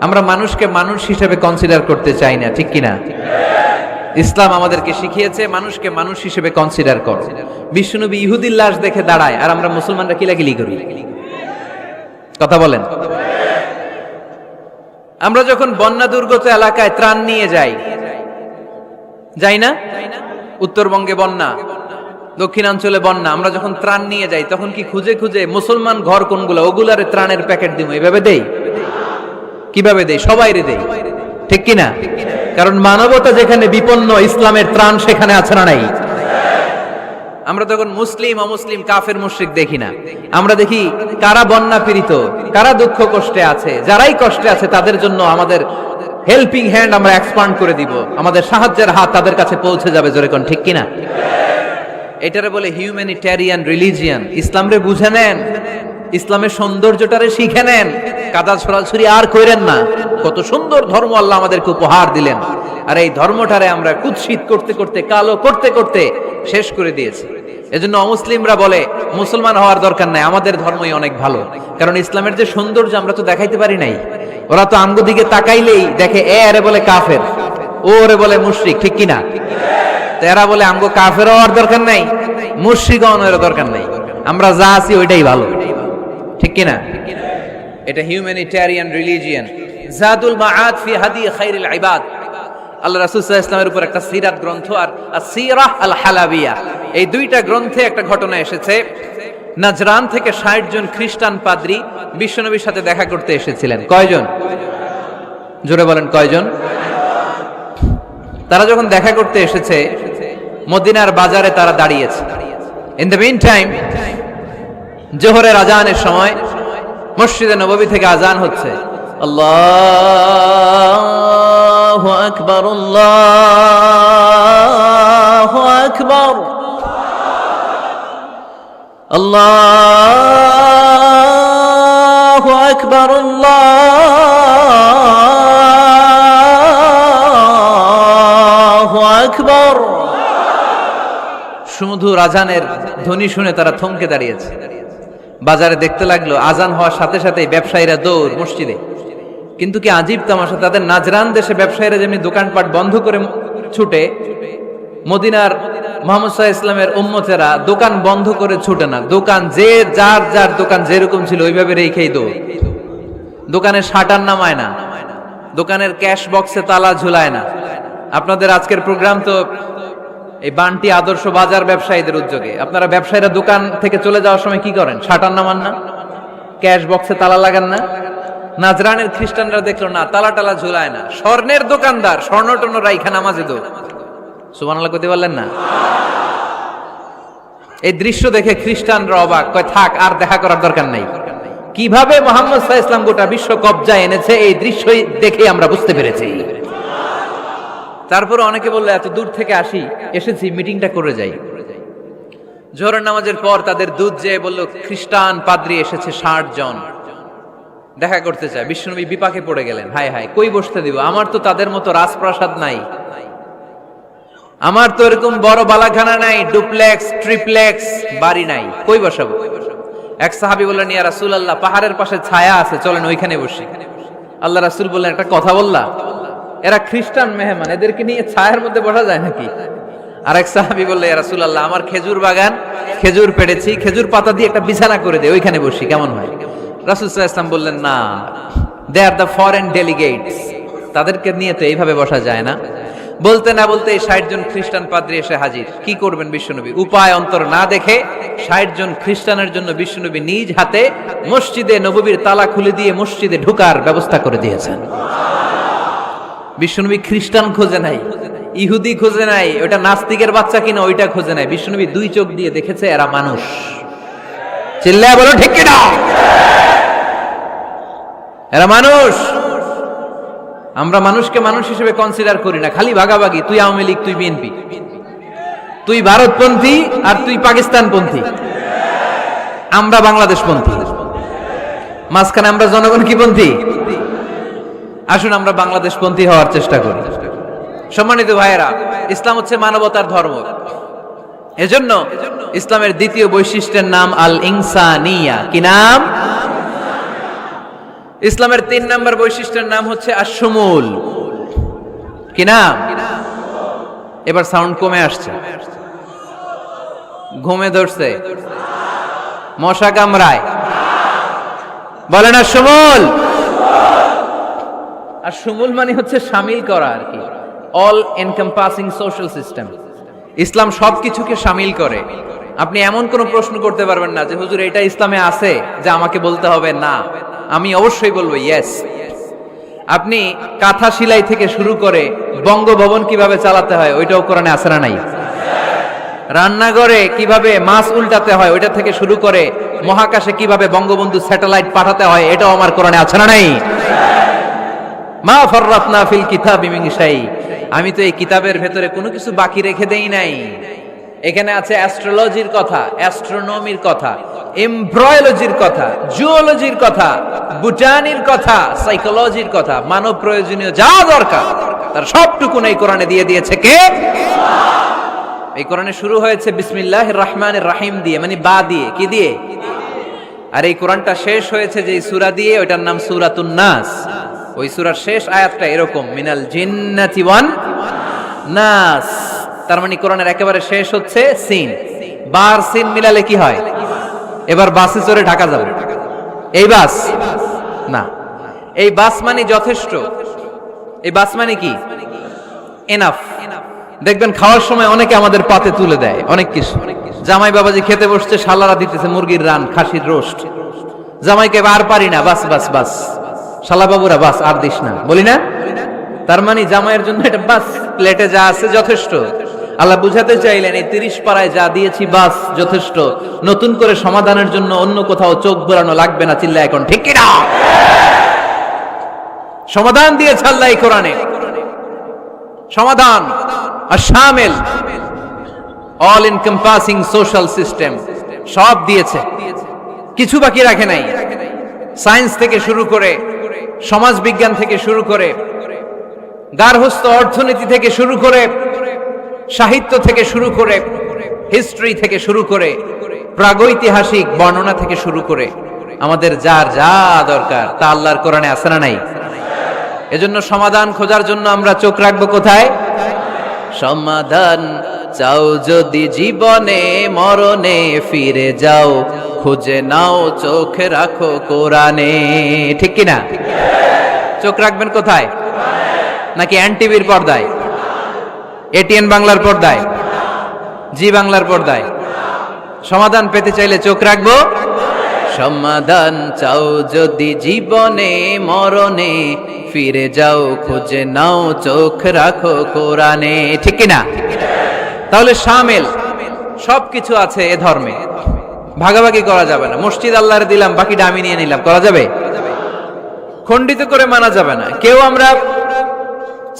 আমরা মানুষকে মানুষ হিসেবে কনসিডার করতে চাই না, ঠিক কিনা? ইসলাম আমাদেরকে শিখিয়েছে মানুষকে মানুষ হিসেবে কনসিডার করো। বিশ্বনবী ইহুদির লাশ দেখে দাঁড়ায়, আর আমরা মুসলমানরা কিলাকিলি করি। কথা বলেন। আমরা যখন বন্যা দুর্গত এলাকায় ত্রাণ নিয়ে যাই না? উত্তরবঙ্গে বন্যা, দক্ষিণাঞ্চলে বন্যা, আমরা যখন ত্রাণ নিয়ে যাই তখন কি খুঁজে খুঁজে মুসলমান ঘর কোনগুলো ওগুলারে ত্রাণের প্যাকেট দিব এইভাবে দেই? কিভাবে দেই? সবাইরে দেই, ঠিক কিনা? কারণ মানবতা যেখানে বিপন্ন, ইসলামের ত্রাণ সেখানে আছে না নাই? আমরা তখন মুসলিম অমুসলিম কাফের মুশরিক দেখি না, আমরা দেখি কারা বন্যা পীড়িত, কারা দুঃখ কষ্টে আছে, যারাই কষ্টে আছে তাদের জন্য আমাদের হেল্পিং হ্যান্ড আমরা এক্সপান্ড করে দিব, আমাদের সাহায্যের হাত তাদের কাছে পৌঁছে যাবে। জোরে কোন ঠিক কিনা? এটারে বলে হিউম্যানিটেরিয়ান রিলিজিয়ান। ইসলামরে বুঝে নেন, ইসলামের সৌন্দর্যটারে শিখে নেন, কাদা ছড়াছড়ি আর কইরেন না। কত সুন্দর ধর্ম আল্লাহ আমাদেরকে উপহার দিলেন, আর এই ধর্মটারে আমরা কুৎসিত করতে করতে, কালো করতে করতে শেষ করে দিয়েছি। এজন্য অমুসলিমরা বলে মুসলমান হওয়ার দরকার নাই, আমাদের ধর্মই অনেক ভালো। কারণ ইসলামের যে সৌন্দর্য আমরা তো দেখাইতে পারি নাই। ওরা তো আমগো দিকে তাকাইলেই দেখে এ আরে বলে কাফের, ও ওরে বলে মুশরিক, ঠিক কিনা? এরা বলে আমগো কাফের হওয়ার দরকার নাই, মুশরিক হওয়ার দরকার নাই, আমরা যা আছি ওইটাই ভালো, ঠিক কিনা? এটা হিউম্যানিটেরিয়ান রিলিজিয়ান। জাদুল মাআদ ফি হাদি খায়রিল ইবাদ, আল্লাহ রাসূল সাল্লাল্লাহু আলাইহি ওয়াসাল্লামের উপর একটা সিরাত গ্রন্থ আর আসিরাহ আল হালাবিয়া, এই দুইটা গ্রন্থে একটা ঘটনা এসেছে। নাজরান থেকে ৬০ জন খ্রিস্টান পাদ্রী বিশ্বনবীর সাথে দেখা করতে এসেছিলেন। কয়জন? জোরে বলেন কয়জন? তারা যখন দেখা করতে এসেছে, মদিনার বাজারে তারা দাঁড়িয়েছে। ইন দ্য মিন টাইম জোহরের আজানের সময় মসজিদে নববী থেকে আজান হচ্ছে। আল্লাহু আকবার, আল্লাহু আকবার, আল্লাহু আকবার, আল্লাহু আকবার। সুমধুর আজানের ধ্বনি শুনে তারা থমকে দাঁড়িয়েছে। বাজারে দেখতে লাগলো আজান হওয়ার সাথে সাথে ব্যবসায়ীরা দৌড় মসজিদে। কিন্তু কি আজীব তামাশা, তাদের নাজরান দেশে ব্যবসায়ীরা যেমনি দোকানপাট বন্ধ করে ছুটে, মদিনার মুহাম্মদ সাল্লাল্লাহু আলাইহি ইসলামের উম্মতেরা দোকান বন্ধ করে ছুটে না। দোকান যে যার যার দোকান যেরকম ছিল ওইভাবে রেখেই দৌড়। দোকানের শাটার নামায় না, দোকানের ক্যাশ বক্সে তালা ঝুলায় না। আপনাদের আজকের প্রোগ্রাম তো এই বান্টি আদর্শ বাজার ব্যবসায়ীদের উদ্যোগে। আপনারা ব্যবসায়ীরা দোকান থেকে চলে যাওয়ার সময় কি করেন? শাটার নামান না, ক্যাশ বক্সে তালা লাগান না। নাজরানের খ্রিস্টানরা দেখলো না, তালা টালা ঝুলায় না। স্বর্ণের দোকানদার স্বর্ণ টর্ণ রাইখা নামাজে দো। সুবহানাল্লাহ কইতে পারলেন না? এই দৃশ্য দেখে খ্রিস্টানরা অবাক, কয় থাক আর দেখা করার দরকার নাই। কিভাবে মুহাম্মদ সাল্লাল্লাহু আলাইহি ওয়াসাল্লাম গোটা বিশ্ব কবজায় এনেছে এই দৃশ্যই দেখে আমরা বুঝতে পেরেছি। তারপরে অনেকে বললো এত দূর থেকে এসেছি মিটিংটা করে যাই। জোহরের নামাজের পর তাদের দুধ যেয়ে বলল খ্রিস্টান পাদ্রী এসেছে ৬০ জন দেখা করতে চায়। বিশ্বনবী বিপাকে পড়ে গেলেন, হায় হায় কই বসতে দিব, আমার তো তাদের মতো রাজপ্রাসাদ নাই, আমার তো এরকম বড় বালাখানা নাই, ডুপ্লেক্স ট্রিপ্লেক্স বাড়ি নাই, কই বসাবো? এক সাহাবী বললেন ইয়া রাসূলুল্লাহ, পাহাড়ের পাশে ছায়া আছে, চলেন ওইখানে বসি। আল্লাহ রাসূল বললেন একটা কথা বললা, এরা খ্রিস্টান মেহমান, এদেরকে নিয়ে ছায়ার মধ্যে বসা যায় নাকি? আরেক সাহাবী বললেন ইয়া রাসূলুল্লাহ, আমার খেজুর বাগান, খেজুর পেড়েছি, খেজুর পাতা দিয়ে একটা বিছানা করে দে, ওইখানে বসি, কেমন হয়? রাসূল সাল্লাল্লাহু আলাইহি ওয়াসাল্লাম বললেন না, দে আর দ্য ফরেন ডেলিগেটস, তাদেরকে নিয়ে তো এইভাবে বসা যায় না। বলতে না বলতে ৬০ জন খ্রিস্টান পাদ্রী এসে হাজির। কি করবেন বিশ্বনবী? উপায় অন্তর না দেখে ৬০ জন খ্রিস্টানের জন্য বিশ্বনবী নিজ হাতে মসজিদে নববীর তালা খুলে দিয়ে মসজিদে ঢোকার ব্যবস্থা করে দিয়েছেন। বিশ্বনবী খ্রিস্টান খোঁজে নাই, ইহুদি খোঁজে নাই, ওটা নাস্তিকের বাচ্চা কিনা ওইটা খোঁজে নাই। বিশ্বনবী দুই চোখ দিয়ে দেখেছে এরা মানুষ। চিল্লায় বলো ঠিক কিনা? এরা মানুষ। আমরা মানুষকে মানুষ হিসেবে কনসিডার করি না, খালি ভাগাভাগি, তুই আওয়ামী লীগ, তুই বিএনপি, তুই ভারতপন্থী আর তুই পাকিস্তানপন্থী, আমরা বাংলাদেশপন্থী। মাঝখানে আমরা জনগণ কি পন্থী? আসুন আমরা বাংলাদেশপন্থী হওয়ার চেষ্টা করি। সম্মানিত ভাইয়েরা, ইসলাম হচ্ছে মানবতার ধর্ম। এজন্য ইসলামের দ্বিতীয় বৈশিষ্ট্যের নাম আল ইনসানিয়া। কি নাম? ইসলামের 3 নম্বর বৈশিষ্ট্যের নাম হচ্ছে আশ-শুমুল। কি নাম? এবার সাউন্ড কমে আসছে, ঘুমে ধরছে, মশা কামড়ায়, বলেন আশ-শুমুল। আশ-শুমুল মানে হচ্ছে শামিল করা আর কি, অল এনকম্পাসিং সোশ্যাল সিস্টেম। ইসলাম সবকিছুকে শামিল করে। আপনি এমন কোন প্রশ্ন করতে পারবেন না যে হুজুর এটা ইসলামে আছে যে আমাকে বলতে হবে না, আমি অবশ্যই বলবো ইয়েস। আপনি কাঁথা সেলাই থেকে শুরু করে বঙ্গভবন কিভাবে চালাতে হয় ওইটাও কোরআনে আছে না নাই? রান্নাঘরে কিভাবে মাছ উল্টাতে হয় ওইটা থেকে শুরু করে মহাকাশে কিভাবে বঙ্গবন্ধু স্যাটেলাইট পাঠাতে হয় এটাও আমার কোরআনে আছে না নাই? মা ফাররাতনা ফিল কিতাবি মিন শাই। আমি তো এই কিতাবের ভেতরে কোনো কিছু বাকি রেখে দেই নাই। এখানে আছে অ্যাস্ট্রোলজির কথা, অ্যাস্ট্রোনমির কথা, এমব্রয়োলজির কথা, জুওলজির কথা, বুটানির কথা, সাইকোলজির কথা, মানব প্রয়োজনীয় যা দরকার তার সবটুকু এই কোরআনে দিয়ে দিয়েছে কে? এই কোরআনে শুরু হয়েছে বিসমিল্লাহির রহমানির রহিম দিয়ে, মানে বা দিয়ে। কি দিয়ে? আর এই কোরআনটা শেষ হয়েছে যে সূরা দিয়ে, ওইটার নাম সূরাতুন নাস। ওই সূরার শেষ আয়াতটা এরকম, মিনাল জিন্নাতি ওয়ান নাস। তার মানে কোরআনের একেবারে শেষ হচ্ছে সিন। বার সিন মিলালে কি হয়? এবার বাসে চড়ে ঢাকা যাবে। এই বাস না, এই বাস মানে যথেষ্ট। এই বাস মানে কি? এনাফ। দেখবেন খাওয়ার সময় অনেকে আমাদের পাতে তুলে দেয় অনেক কিছু। জামাই বাবাজি খেতে বসছে, শালারা দিতেছে মুরগির রান, খাসির রোস্ট। জামাইকে আর পারি না, বাস বাস বাস, শালা বাবুরা বাস আর দিস না, বলি না? তার মানে জামাইয়ের জন্য এটা বাস, প্লেটে যা আছে যথেষ্ট। আল্লাহ বুঝাতে চাইলেন এই 30 পাড়ায় যা দিয়েছি বাস যথেষ্ট, নতুন করে সমাধানের জন্য অন্য কোথাও চোখ বোলানো লাগবে না। চিল্লা এখন ঠিক কিনা? সমাধান দিয়েছে আল্লাহ এই কোরআনে, সমাধান আর শামিল, অল এনকম্পাসিং সোশ্যাল সিস্টেম সব দিয়েছে, কিছু বাকি রাখে নাই। সায়েন্স থেকে শুরু করে, সমাজ বিজ্ঞান থেকে শুরু করে, গার্হস্থ্য অর্থনীতি থেকে শুরু করে, সাহিত্য থেকে শুরু করে, হিস্ট্রি থেকে শুরু করে, প্রাগৈতিহাসিক বর্ণনা থেকে শুরু করে, আমাদের যার যা দরকার তা আল্লাহর কোরআনে আছে না নাই? এজন্য সমাধান খোঁজার জন্য আমরা চোখ রাখবো কোথায়? সমাধান চাও যদি জীবনে মরণে, ফিরে যাও খুঁজে নাও চোখ রাখো কোরআনে। ঠিক কিনা? চোখ রাখবেন কোথায়? নাকি এনটিভির পর্দায়, এটিএন বাংলার পর্দায়, জি বাংলার পর্দায়? সমাধান পেতে চাইলে চোখ রাখবো। সমাধান চাও যদি জীবনে মরণে, ফিরে যাও খুঁজে নাও চোখ রাখো কোরআনে। ঠিক কিনা? তাহলে শামিল সবকিছু আছে এ ধর্মে, ভাগাভাগি করা যাবে না। মসজিদ আল্লাহরে দিলাম, বাকিটা আমি নিয়ে নিলাম, করা যাবে? খণ্ডিত করে মানা যাবে না। কেউ আমরা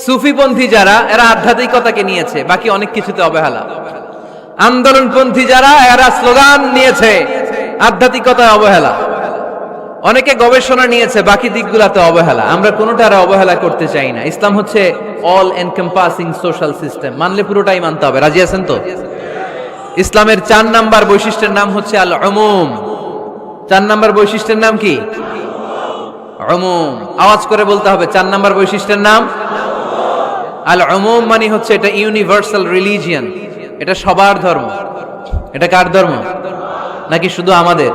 সুফিপন্থী যারা, এরা আধ্যাত্মিকতাকে নিয়েছে, বাকি অনেক কিছুতে অবহেলা। আন্দোলনপন্থী যারা, এরা স্লোগান নিয়েছে, আধ্যাত্মিকতায় অবহেলা। অনেকে গবেষণা নিয়েছে, বাকি দিকগুলাতে অবহেলা। আমরা কোনোটারে অবহেলা করতে চাই না। ইসলাম হচ্ছে অল এনকম্পাসিং সোশ্যাল সিস্টেম, মানলে পুরোটাই মানতে হবে। রাজি আছেন তো? ইসলামের 4 নাম্বার বৈশিষ্ট্যের নাম হচ্ছে আল উমুম। 4 নাম্বার বৈশিষ্ট্যের নাম কি? উমুম। আওয়াজ করে বলতে হবে, 4 নাম্বার বৈশিষ্ট্যের নাম আল উমুম। মানে হচ্ছে এটা ইউনিভার্সাল রিলিজিয়ন, এটা সবার ধর্ম। এটা কার ধর্ম? নাকি শুধু আমাদের?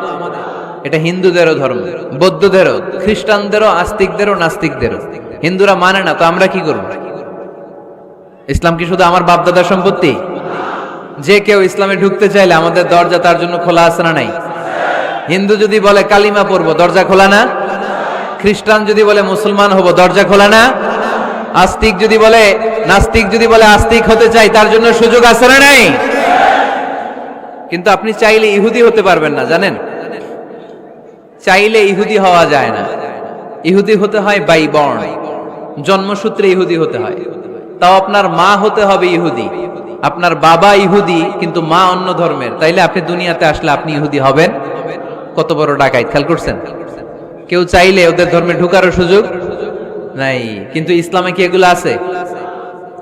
এটা হিন্দুদেরও ধর্ম, বৌদ্ধদেরও, খ্রিস্টানদেরও, আস্তিকদেরও, নাস্তিকদেরও। হিন্দুরা মানে না তো আমরা কি করব? ইসলাম কি শুধু আমার বাপদাদার সম্পত্তি? যে কেউ ইসলামে ঢুকতে চাইলে আমাদের দরজা তার জন্য খোলা আছে না নাই? হিন্দু যদি বলে কালিমা পড়বো, দরজা খোলা না? খ্রিস্টান যদি বলে মুসলমান হব, দরজা খোলা না? আস্তিক যদি বলে, নাস্তিক যদি বলে আস্তিক হতে চাই, তার জন্য সুযোগ আছে না নাই? কিন্তু আপনি চাইলে ইহুদি হতে পারবেন না, জানেন? চাইলে ইহুদি হওয়া যায় না। ইহুদি হতে হয় বাই বর্ন, জন্মসূত্রে ইহুদি হতে হয়। তাও আপনার মা হতে হবে ইহুদি, আপনার বাবা ইহুদি কিন্তু মা অন্য ধর্মের, তাইলে আপনি দুনিয়াতে আসলে আপনি ইহুদি হবেন? কত বড় ডাকাইত, খেয়াল করছেন? কেউ চাইলে ওদের ধর্মে ঢুকারও সুযোগ নাই। কিন্তু ইসলামে কি এগুলো আছে?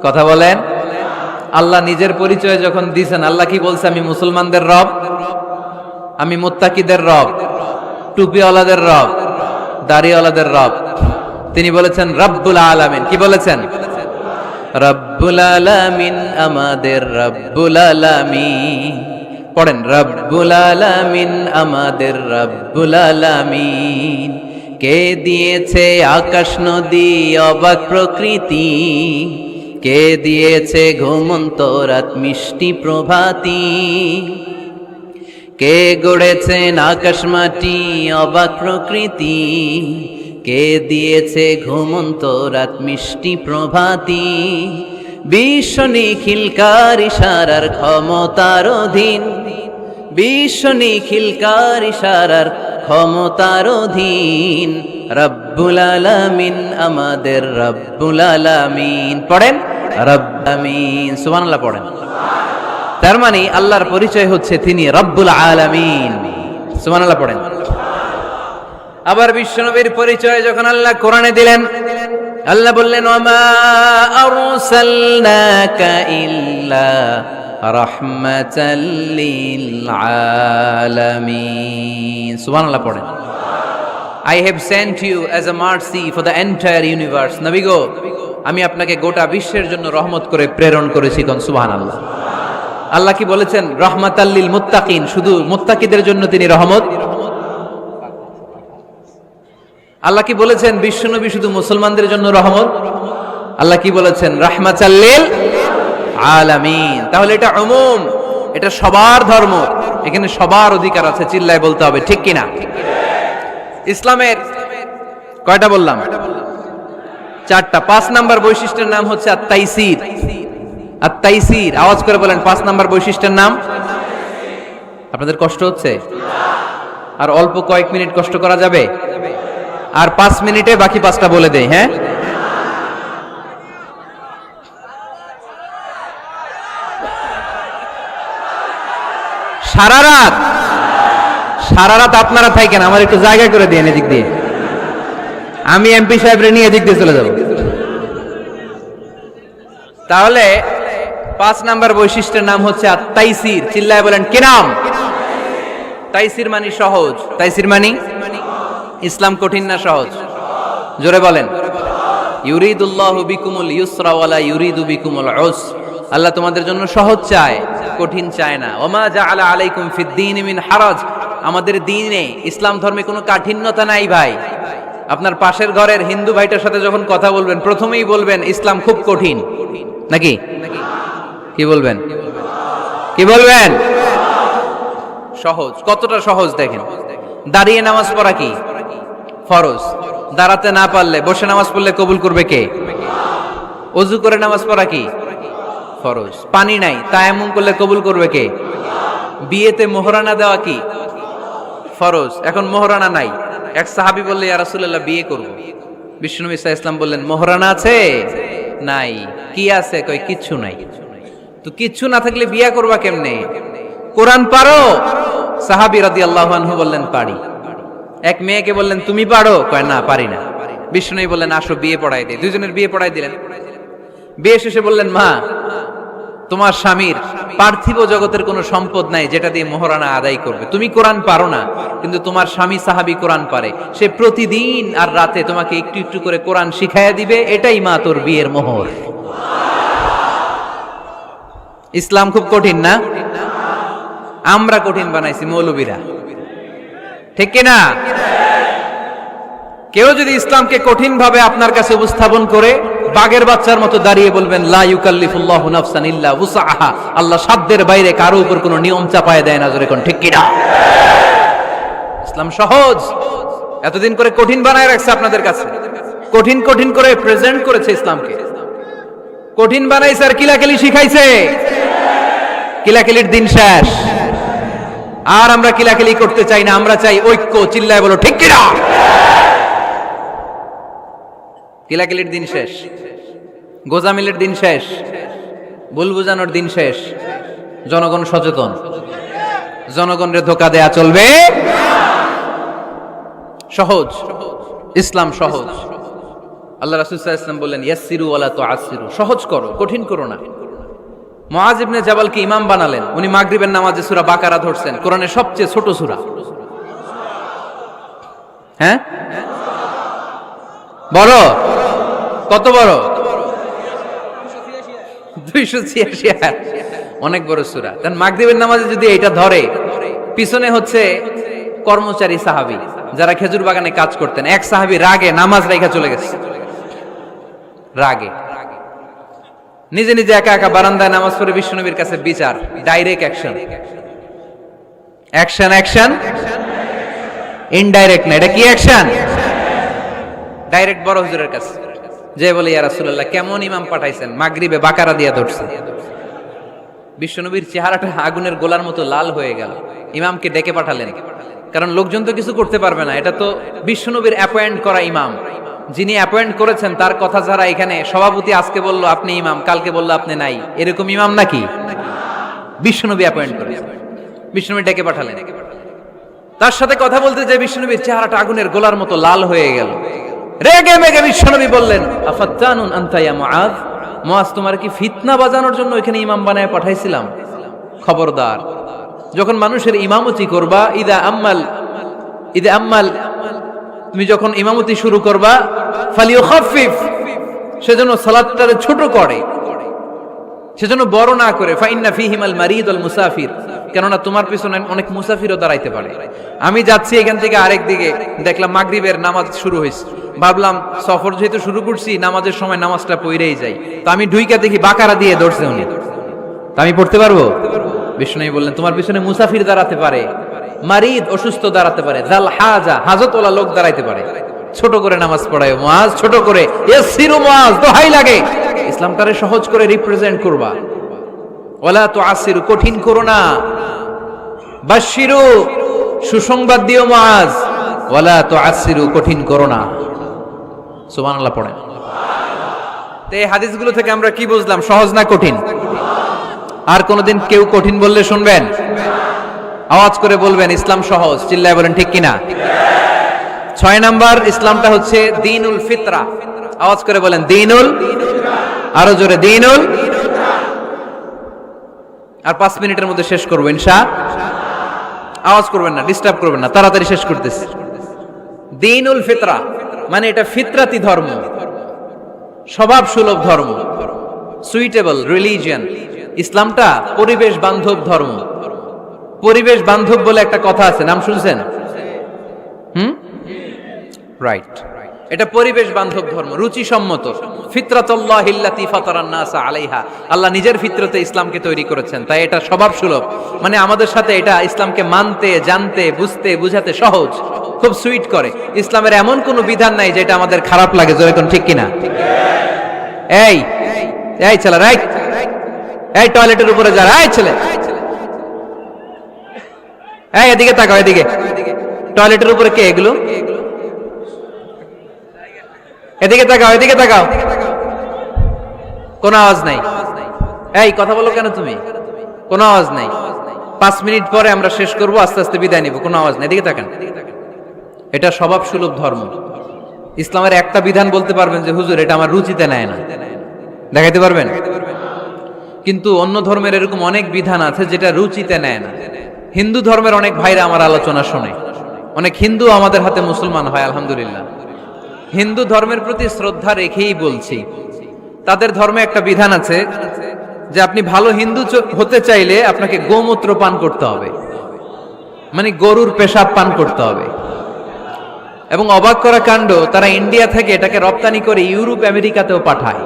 কথা বলেন। আল্লাহ নিজের পরিচয় যখন দিয়েছেন, আল্লাহ কি বলছে? আমি মুসলমানদের রব, আমি মুত্তাকিদের রব, টুপিওয়ালাদের রব, দাড়িওয়ালাদের রব। তিনি বলেছেন রব্বুল আলামিন। কি বলেছেন? রব্বুল আলামিন, আমাদের রব্বুল আলামিন। পড়েন, রব্বুল আলামিন, আমাদের রব্বুল আলামিন। কে দিয়েছে আকাশ নদী অবাক প্রকৃতি, কে দিয়েছে ঘুমন্ত রাত মিষ্টি প্রভাতী, কে গড়েছেন আকাশ মাটি অবাক প্রকৃতি, কে দিয়েছে ঘুমন্ত রাত মিষ্টি প্রভাতী। বিশ্ব নিখিলকার ইশারার ক্ষমতার অধীন, বিশ্ব নিখিলকার ইশারার ক্ষমতার অধীন। রব্বুল আলামিন, আমাদের রব্বুল আলামিন। পড়েন রব্বুল আলামিন, সুবহানাল্লাহ পড়েন। তার মানে আল্লাহর পরিচয় হচ্ছে তিনি রব্বুল আলামিন। সুবহানাল্লাহ পড়েন। আবার বিশ্বনবীর পরিচয় যখন আল্লাহ কোরআনে দিলেন, আল্লাহ বললেন ওয়ামা আরসালনাকা ইল্লা রাহমাতাল লিল আলামিন। সুবহানাল্লাহ পড়েন। I have sent you as a mercy for the entire universe. নবী গো, আমি আপনাকে গোটা বিশ্বের জন্য রহমত করে প্রেরণ করেছি। কোন সুবহানাল্লাহ। আল্লাহ কি বলেছেন? রাহমাতাল লিল মুত্তাকিন, শুধু মুত্তাকিদের জন্য তিনি রহমত। আল্লাহ কি বলেছেন বিশ্বনবী শুধু মুসলমানদের জন্য রহমত? আল্লাহ কি বলেছেন? রাহমাতাল লিল আলামিন। তাহলে এটা উমুম, এটা সবার ধর্ম, এখানে সবার অধিকার আছে। চিল্লায় বলতে হবে, ঠিক কিনা? ইসলামের কয়টা বললাম? চারটা। 5 নাম্বার বৈশিষ্ট্যের নাম হচ্ছে আত-তাইসির। আত-তাইসির, আওয়াজ করে বলেন 5 নাম্বার বৈশিষ্ট্যের নাম। আপনাদের কষ্ট হচ্ছে? আর অল্প কয়েক মিনিট কষ্ট করা যাবে? আর 5 মিনিটে বাকি 5টা বলে দেই। হ্যাঁ, সারা রাত, সারা রাত আপনারা থাকেন, আমার একটু জায়গা করে দিন এদিক দিয়ে। আমি এমপি সাহেবরে নিয়ে এদিক দিয়ে চলে যাব। তাহলে 5 নাম্বার বৈশিষ্ট্যের নাম হচ্ছে আত-তাইসির। চিল্লায় বলেন কি নাম? তাইসির মানে সহজ। তাইসির মানে ইসলাম কঠিন না সহজ? জোরে বলেন। ইউরিদুল্লাহু বিকুমুল ইউসরা ওয়ালা ইউরিদু বিকুমুল উসর। আল্লাহ তোমাদের জন্য সহজ চায়, কঠিন চায় না। ওমা জাআলা আলাইকুম ফিদ-দীন মিন হারাজ। আমাদের দ্বীনে, ইসলাম ধর্মে কোনো কাঠিন্যতা নাই ভাই। আপনার পাশের ঘরের হিন্দু ভাইটার সাথে যখন কথা বলবেন, প্রথমেই বলবেন ইসলাম খুব কঠিন, নাকি? কি বলবেন? কি বলবেন? সহজ। কতটা সহজ দেখেন। দাঁড়িয়ে নামাজ পড়া কি ফরজ, দাঁড়াতে না পারলে বসে নামাজ পড়লে কবুল করবে কে? ওযু করে নামাজ পড়া কি ফরজ। পানি নাই, তায়াম্মুম করলে কবুল করবে কে? বিয়েতে মোহরানা দেওয়া কি ফরজ। এখন মোহরানা নাই, এক সাহাবী বললে ইয়া রাসূলুল্লাহ বিয়ে করব। বিশ্বনবী সাল্লাল্লাহু আলাইহি ওয়াসাল্লাম বললেন মোহরানা আছে? নাই। কি আছে? কই কিচ্ছু নাই। তো কিচ্ছু না থাকলে বিয়ে করবা কেমনে? কোরআন পারো? সাহাবী রাদিয়াল্লাহু আনহু বললেন পারি। এক মেয়েকে বললেন তুমি পারো? কয় না, পারি না। বিশ্বনবী বললেন আসো বিয়ে পড়াই দেই। দুইজনের বিয়ে পড়াই দিলেন। বিয়ে শেষে বললেন মা, তোমার স্বামীর পার্থিব জগতের কোনো সম্পদ নাই যেটা দিয়ে মোহরানা আদায় করবে। তুমি কোরআন পারো না, কিন্তু তোমার স্বামী সাহাবী কোরআন পারে। সে প্রতিদিন আর রাতে তোমাকে একটু একটু করে কোরআন শিখাইয়া দিবে। এটাই মা তোর বিয়ের মোহর। ইসলাম খুব কঠিন না? আমরা কঠিন বানাইছি মৌলবীরা, ঠিক কিনা? কেউ যদি ইসলামকে কঠিন ভাবে আপনার কাছে উপস্থাপন করে, বাঘের বাচ্চার মতো দাঁড়িয়ে বলবেন লা ইউকাল্লিফুল্লাহু নাফসান ইল্লা উসআহা। আল্লাহ সাধ্যের বাইরে কারো উপর কোনো নিয়ম চাপায় দেয় না। জোরে কোন ঠিক কিনা? ইসলাম সহজ। এতদিন করে কঠিন বানায় রাখছে আপনাদের কাছে, কঠিন কঠিন করে প্রেজেন্ট করেছে ইসলামকে। কঠিন বানাইছে আর কিলাকিলি শিখাইছে। কিলাকিলির দিন শেষ। আর আমরা কিলাকিলি করতে চাই না, আমরা চাই ঐক্য। চিল্লায় বলো ঠিক কিনা? কিলাকিলির দিন শেষ, গোজামিলের দিন শেষ, ভুল বুঝানোর দিন শেষ। জনগণ সচেতন, জনগণরে ধোকা দেয়া চলবে। সহজ, ইসলাম সহজ। আল্লাহ রাসূল সাল্লাল্লাহু আলাইহি ওয়াসাল্লাম বললেন, ইয়াসসিরু ওয়ালা তুআসসিরু, সহজ করো, কঠিন করো না। মুআয ইবনে জাবালকে ইমাম বানালেন, উনি মাগরিবের নামাজে সূরা বাকারা ধরছেন, কোরআনের সবচেয়ে ছোট সূরা। হ্যাঁ, বড়, কত বড়? 286 আয়াত, অনেক বড় সূরা। তার মাগরিবের নামাজে যদি এটা ধরে, পিছনে হচ্ছে কর্মচারী সাহাবী যারা খেজুর বাগানে কাজ করতেন, এক সাহাবী রাগে নামাজ রেখে চলে গেছে, রাগে নিজে নিজে একা একা বারান্দায় নামাজ পড়ে বিশ্বনবীর কাছে বিচার, direct action. Action action, indirect না, এটা কি অ্যাকশন? ডাইরেক্ট বড় হুজুরের কাছে যে বলে, ইয়া রাসূলুল্লাহ, কেমন ইমাম পাঠাইছেন, মাগরিবে বাকারা দিয়া ধরছে। বিশ্বনবীর চেহারাটা আগুনের গোলার মতো লাল হয়ে গেল। ইমামকে ডেকে পাঠালেন, কারণ লোকজন তো কিছু করতে পারবে না, এটা তো বিশ্বনবীর অ্যাপয়েন্ট করা ইমাম। যিনি অ্যাপয়েন্ট করেছেন তার কথা ছাড়া এখানে সভাপতি আজকে বলল আপনি ইমাম, কালকে বলল আপনি নাই, এরকম ইমাম নাকি? বিশ্বনবী অ্যাপয়েন্ট করেছেন। বিশ্বনবী ডেকে পাঠালেন, তার সাথে কথা বলতে যে বিশ্বনবীর চেহারাটা আগুনের গোলার মতো লাল হয়ে গেল। রেগে মেগে বিশ্বনবী বললেন, আফাত্তানুন আনতা ইয়া মুআয, মুআয, তোমার কি ফিতনা বাজানোর জন্য এখানে ইমাম বানায় পাঠাইছিলাম? খবরদার, যখন মানুষের ইমামতি করবা, ইদা আম্মাল, তুমি যখন ইমামতি শুরু করবা, ফালিয়ুখাফফিফ, সেজন্য সালাতটারে ছোট করে, সেজন্য বড় না করে। ফাইন্না ফীহিমাল মারিদ ওয়াল মুসাফির, কেননা তোমার পিছনে অনেক মুসাফিরও দাঁড়াইতে পারে। আমি যাচ্ছি এখান থেকে আরেক দিকে, দেখলাম মাগরিবের নামাজ শুরু হয়েছে, ভাবলাম সফর যেহেতু শুরু করছি, নামাজের সময় নামাজটা পড়েই যাই, তো আমি ঢুইকা দেখি বাকারা দিয়ে ধরছে উনি, তা আমি পড়তে পারবো? বিষ্ণু বললেন, তোমার পিছনে মুসাফির দাঁড়াতে পারে, মারিদ অসুস্থ দাঁড়াতে পারে, জাল হাজা হাজতওয়ালা লোক দাঁড়াইতে পারে। ছোট করে নামাজ পড়ায় মুআয, ছোট করে, ইয়াসসিরু মুআয, দোহাই লাগে, ইসলামটারে সহজ করে রিপ্রেজেন্ট করবা। ওয়ালা তুআসসিরু, কঠিন করো না। বাশশিরু, সুসংবাদ দিও মুআয, ওয়ালা তুআসসিরু, কঠিন করো না। সুবহানাল্লাহ পড়েন। তো এই হাদিসগুলো থেকে আমরা কি বুঝলাম? সহজ না কঠিন? আর কোনদিন কেউ কঠিন বললে শুনবেন? আওয়াজ করে বলবেন, ইসলাম সহজ। চিল্লায় বলেন ঠিক কিনা? 6 নাম্বার, ইসলামটা হচ্ছে দ্বীনুল ফিতরা। আওয়াজ করে বলেন, দ্বীনুল, আরো জোরে, দ্বীনুল। আর 5 মিনিটের মধ্যে শেষ করবো ইনশাআল্লাহ। আওয়াজ করবেন না, ডিস্টার্ব করবেন না, তাড়াতাড়ি শেষ করতেছি। দ্বীনুল ফিতরা মানে এটা ফিতরাতি ধর্ম, স্বভাব সুলভ ধর্ম, সুইটেবল রিলিজিয়ন। ইসলামটা পরিবেশ বান্ধব ধর্ম। পরিবেশ বান্ধব বলে একটা কথা আছে, নাম শুনছেন? রাইট, এটা পরিবেশ বান্ধব ধর্ম, রুচিসম্মত। ফিতরাতুল্লাহিল্লাতী ফাতারান নাস আলাইহা, আল্লাহ নিজের ফিতরতে ইসলামকে তৈরি করেছেন, তাই এটা স্বভাব সুলভ। মানে আমাদের সাথে এটা ইসলামকে মানতে, জানতে, বুঝতে, বুঝাতে সহজ, খুব সুইট করে। ইসলামের এমন কোনো বিধান নাই যেটা আমাদের খারাপ লাগে, জোরে কোন ঠিক কিনা? এই এই ছেলে, রাইট, এই টয়লেটের উপরে যা, এই ছেলে, এই এদিকে তাকাও, এদিকে। টয়লেটের উপরে কে এগুলো? এদিকে তাকাও, এদিকে তাকাও। কোনো আওয়াজ নাই। এই কথা বলো কেন তুমি? কোনো আওয়াজ নাই। 5 মিনিট পরে আমরা শেষ করব, আস্তে আস্তে বিদায় নিব, কোনো আওয়াজ নাই। এদিকে তাকান। এটা স্বভাব সুলভ ধর্ম। ইসলামের একটা বিধান বলতে পারবেন যে হুজুর এটা আমার রুচিতে নেয় না, দেখাইতে পারবেন? কিন্তু অন্য ধর্মের এরকম অনেক বিধান আছে যেটা রুচিতে নেয় না। হিন্দু ধর্মের অনেক ভাইরা আমার আলোচনা শোনে, অনেক হিন্দু আমাদের হাতে মুসলমান হয়, আলহামদুলিল্লাহ। হিন্দু ধর্মের প্রতি শ্রদ্ধা রেখেই বলছি, তাদের ধর্মে একটা বিধান আছে যে আপনি ভালো হিন্দু হতে চাইলে আপনাকে গোমূত্র পান করতে হবে, মানে গরুর পেশাব পান করতে হবে। এবং অবাক করা কাণ্ড, তারা ইন্ডিয়া থেকে এটাকে রপ্তানি করে ইউরোপ আমেরিকাতেও পাঠায়।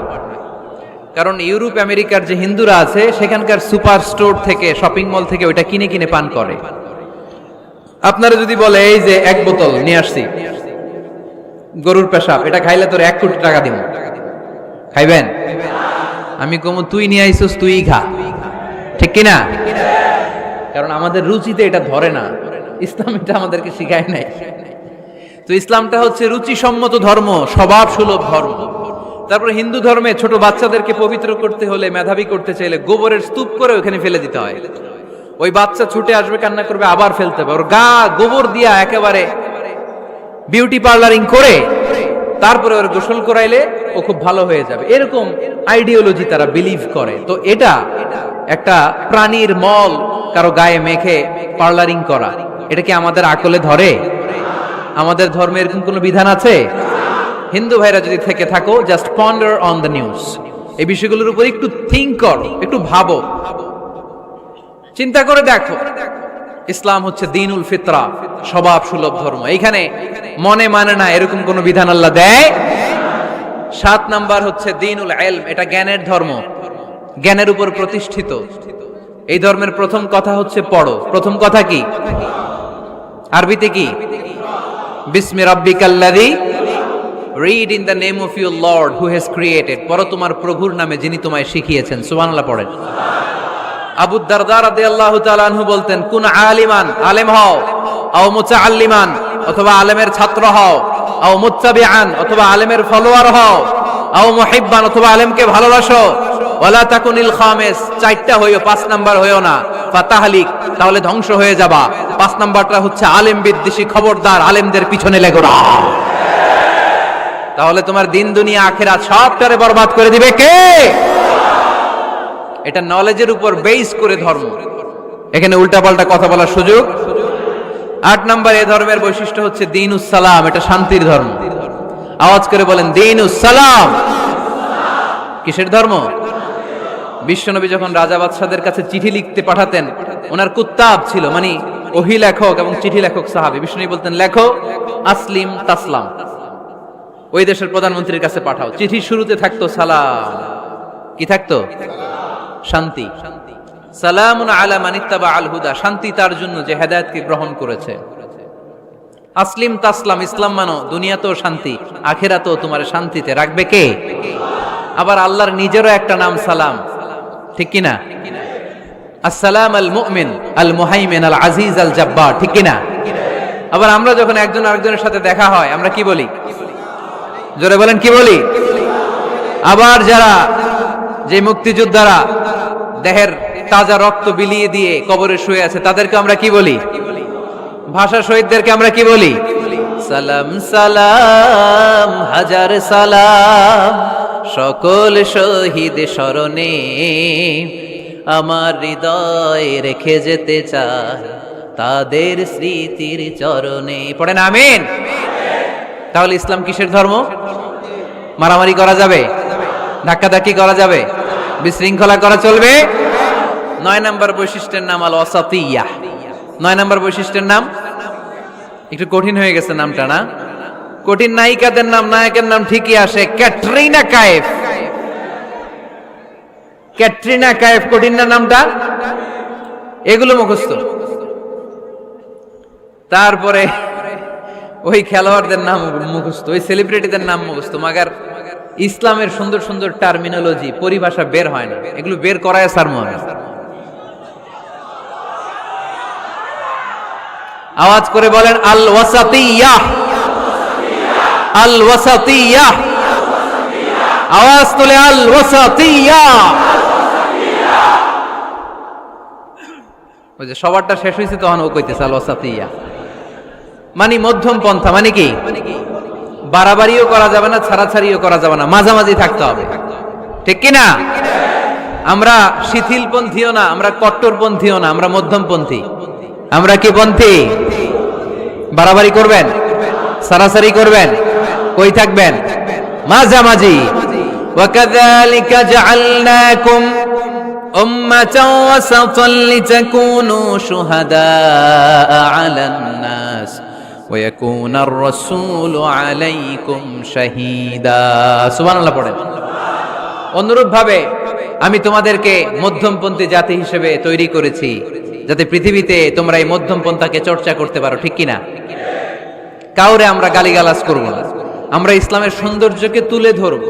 কারণ ইউরোপ আমেরিকার যে হিন্দুরা আছে সেখানকার সুপার স্টোর থেকে, শপিং মল থেকে ওইটা কিনে কিনে পান করে। আপনারা যদি বলে এই যে 1 বোতল নিয়ে আসছি গরুর পেশাব, এটা খাইলে তোর 1 কোটি টাকা দিব, খাইবেন? আমি কমু তুই নিয়ে আইছিস, তুই খা, ঠিক কিনা? কারণ আমাদের রুচিতে এটা ধরে না, ইসলাম এটা আমাদেরকে শিখায় নাই। তো ইসলামটা হচ্ছে রুচিসম্মত ধর্ম, স্বভাব সুলভ ধর্ম। তারপর হিন্দু ধর্মে ছোট বাচ্চাদেরকে পবিত্র করতে হলে, মেধাবী করতে চাইলে গোবরের স্তূপ করে ওখানে ফেলে দিতে হয়। ওই বাচ্চা ছুটে আসবে, কান্না করবে, আবার ফেলতে হবে। ওর গা গোবর দিয়া একেবারে বিউটি পার্লারিং করে তারপরে ওর গোসল করাইলে ও খুব ভালো হয়ে যাবে, এরকম আইডিওলজি তারা বিলিভ করে। তো এটা একটা প্রাণীর মল কারো গায়ে মেখে পার্লারিং করা, এটা কি আমাদের আকলে ধরে? আমাদের ধর্মে এরকম কোনো বিধান আছে? হিন্দু ভাইরা যদি থেকে থাকো, just ponder on the news, এই বিষয়গুলোর উপর একটু থিঙ্ক করো, একটু ভাবো, চিন্তা করে দেখো। ইসলাম হচ্ছে দ্বীনুল ফিতরা, স্বভাব সুলভ ধর্ম। এইখানে মনে মানে না এরকম কোন বিধান আল্লাহ দেয়। 7 নাম্বার হচ্ছে দ্বীনুল ইলম, এটা জ্ঞানের ধর্ম, জ্ঞানের উপর প্রতিষ্ঠিত। এই ধর্মের প্রথম কথা হচ্ছে পড়ো। প্রথম কথা কি? আরবিতে কি? বিসমি রাব্বিকাল্লাযী, read in the name of your lord who has created. পড়ো তোমার প্রভুর নামে যিনি তোমায় শিখিয়েছেন। সুবহানাল্লাহ পড়েন। আবু দারদা রাদিয়াল্লাহু তাআলা আনহু বলতেন, কুন আলিমান, আলেম হও, আও মুতাআল্লিমান, অথবা আলেমের ছাত্র হও, আও মুত্তাবিআন, অথবা আলেমের ফলোয়ার হও, আও মুহিব্বান, অথবা আলেমকে ভালোবাসো, ওয়ালা তাকুনিল খামিস, 4টা হইও, 5 নাম্বার হইও না, ফাতাহলিক, তাহলে ধ্বংস হয়ে যাবা। 5 নাম্বারটা হচ্ছে আলেম বিদ্বেষী, খবরদার আলেমদের পিছনে লেগো না, তাহলে তোমার দিন দুনিয়া আখিরাত সবটারে বরবাদ করে দিবে কে? এটা নলেজের উপর বেস করে ধর্ম, এখানে উল্টাপাল্টা কথা বলার সুযোগ। 8 নাম্বার এই ধর্মের বৈশিষ্ট্য হচ্ছে দ্বীনুস সালাম, এটা শান্তির ধর্ম। আওয়াজ করে বলেন দ্বীনুস সালাম। কিসের ধর্ম? বিশ্বনবী যখন রাজা বাদশাদের কাছে চিঠি লিখতে পাঠাতেন, ওনার কুত্তাব ছিল, মানে ওহী লেখক এবং চিঠি লেখক সাহাবী। বিশ্বনবী বলতেন, লেখো আসলিম তাসলাম, ওই দেশের প্রধানমন্ত্রীর কাছে পাঠাও। চিঠির শুরুতে থাকতো সালাম, কি থাকতো? শান্তি। সালামুন আলা মান ইত্তাবা আল হুদা, শান্তি তার জন্য যে হেদায়েতকে গ্রহণ করেছে। আসলিম তাসলাম, ইসলাম মানো, দুনিয়াতেও শান্তি, আখিরাতেও তোমার শান্তিতে রাখবে কে? আবার আল্লাহর নিজেরও একটা নাম সালাম, ঠিক কি না? আসসালাম আল মুমিন আল মুহাইমিন আল আজিজ আল জাব্বার, ঠিক কি না? আবার আমরা যখন একজন আরেকজনের সাথে দেখা হয়, আমরা কি বলি? জোরে বলেন, কি বলি? আবার যারা, যে মুক্তিযোদ্ধারা দেহের তাজা রক্ত বিলিয়ে দিয়ে কবরে শুয়ে আছে, তাদেরকে আমরা কি বলি? ভাষা শহীদদেরকে আমরা কি বলি? সালাম সালাম হাজার সালাম, সকল শহীদ স্মরণে আমার হৃদয় রেখে যেতে চাই তাদের স্মৃতির চরণে। পড়েন আমিন। তাহলে ইসলাম কিসের ধর্ম? মারামারি করা যাবে? ধাক্কাধাক্কি করা যাবে? বিশৃঙ্খলা করা চলবে? 9 নাম্বার বৈশিষ্ট্যের নাম আল ওয়াসাতিয়া। 9 নাম্বার বৈশিষ্ট্যের নাম একটু কঠিন হয়ে গেছে নামটা, না? কঠিন নায়িকাদের নাম, নায়কের নাম ঠিকই আসে, ক্যাটরিনা কাইফ। ক্যাটরিনা কাইফ, কঠিন না নামটা? এগুলো মুখস্থ। তারপরে ওই খেলোয়াড়দের নাম মুখস্থ, ওই সেলিব্রিটিদের নাম মুখস্থ, মাগার ইসলামের সুন্দর সুন্দর টার্মিনোলজি, পরিভাষা বের হয় না। এগুলো বের করায় সারমন। আওয়াজ করে বলেন আল ওয়াসাতিয়াহ, আল ওয়াসাতিয়াহ, আওয়াজ তুলে আল ওয়াসাতিয়াহ। ওই যে সবারটা শেষ হয়েছে, তখন ও কইতেছে আল ওয়াসাতিয়াহ, মানে মধ্যম পন্থা। মানে কি? বাড়াবাড়িও করা যাবে না, ছাড়াছাড়িও করা যাবে না, মাঝামাঝি থাকতে হবে, ঠিক কি না? আমরা শিথিলপন্থীও না, আমরা কট্টরপন্থীও না, আমরা মধ্যমপন্থী। আমরা কি পন্থী? বাড়াবাড়ি করবেন, ছাড়াছাড়ি করবেন, কই থাকবেন? মাঝামাঝি। ওয়াকাযালিকা জাআলনাকুম উম্মাতাও ওয়াসাতান লিতাকুনু শুহাদাআ আলান নাস ওয়া ইয়াকুনার রাসূলু আলাইকুম শাহীদা। সুবহানাল্লাহ পড়েন। অনুরূপ ভাবে আমি তোমাদেরকে মধ্যমপন্থী জাতি হিসেবে তৈরি করেছি, যাতে পৃথিবীতে তোমরা এই মধ্যম পন্থাকে চর্চা করতে পারো, ঠিক কিনা? কাউরে আমরা গালিগালাজ করব না, আমরা ইসলামের সৌন্দর্যকে তুলে ধরব।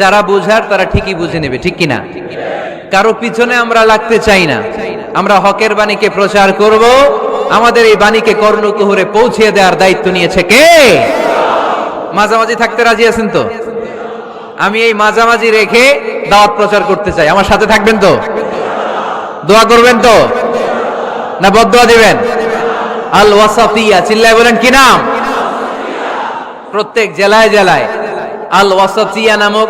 যারা বোঝার তারা ঠিকই বুঝে নেবে, ঠিক কিনা? কারো পিছনে আমরা লাগতে চাই না, আমরা হকের বাণীকে প্রচার করব, আমাদের এই বাণীকে কর্ণকুহরে পৌঁছে দেওয়ার দায়িত্ব নিয়েছে কে? মাঝামাঝি থাকতে রাজি আছেন তো? আমি এই মাঝামাঝি রেখে দাওয়াত প্রচার করতে চাই, আমার সাথে থাকবেন তো? দোয়া করবেন তো, না বদদোয়া দিবেন? আল ওয়াসাতিয়া, চিল্লায় বলেন কি নাম? প্রত্যেক জেলায় জেলায় আল ওয়াসাতিয়া নামক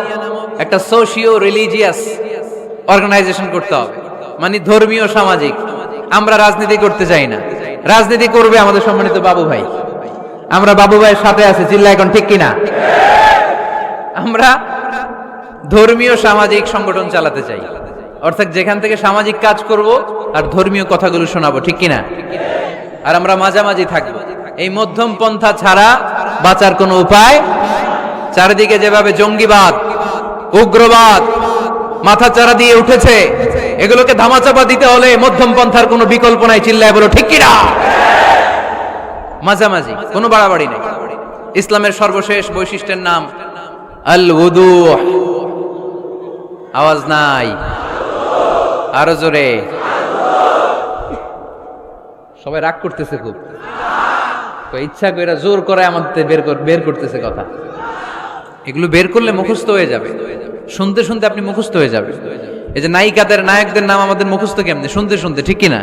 একটা সোশিও রিলিজিয়াস অর্গানাইজেশন করতে হবে, মানে ধর্মীয় সামাজিক। আমরা রাজনীতি করতে চাই না, রাজনীতি করবে আমাদের সম্মানিত বাবু ভাই। আমরা বাবু ভাইয়ের সাথে আছি, চিল্লা এখন ঠিক কিনা? আমরা ধর্মীয় সামাজিক সংগঠন চালাতে চাই, অর্থাৎ যেখান থেকে সামাজিক কাজ করব আর ধর্মীয় কথাগুলো শোনাবো, ঠিক কিনা? আর আমরা মাঝামাঝি থাকবো। এই মধ্যম পন্থা ছাড়া বাঁচার কোনো উপায়। চারিদিকে যেভাবে জঙ্গিবাদ, উগ্রবাদ মাথাচাড়া দিয়ে উঠেছে, এগুলোকে ধামাচাপা দিতে হলে মধ্যম পন্থার কোনো বিকল্প নাই, চিল্লায় বলো ঠিক কিনা? মাঝামাঝি, কোনো বাড়াবাড়ি নেই। ইসলামের সর্বশেষ বৈশিষ্ট্যের নাম আল উদুহ। আওয়াজ নাই, আরো জোরে। সবাই রাগ করতেছে খুব, ইচ্ছা করে জোর করে আমাদের বের করতেছে কথা। এগুলো বের করলে মুখস্থ হয়ে যাবে, শুনতে শুনতে আপনি মুখস্থ হয়ে যাবে। এই যে নায়িকাদের নায়কদের নাম আমাদের মুখস্থ কেমনে? শুনতে শুনতে, ঠিক কিনা?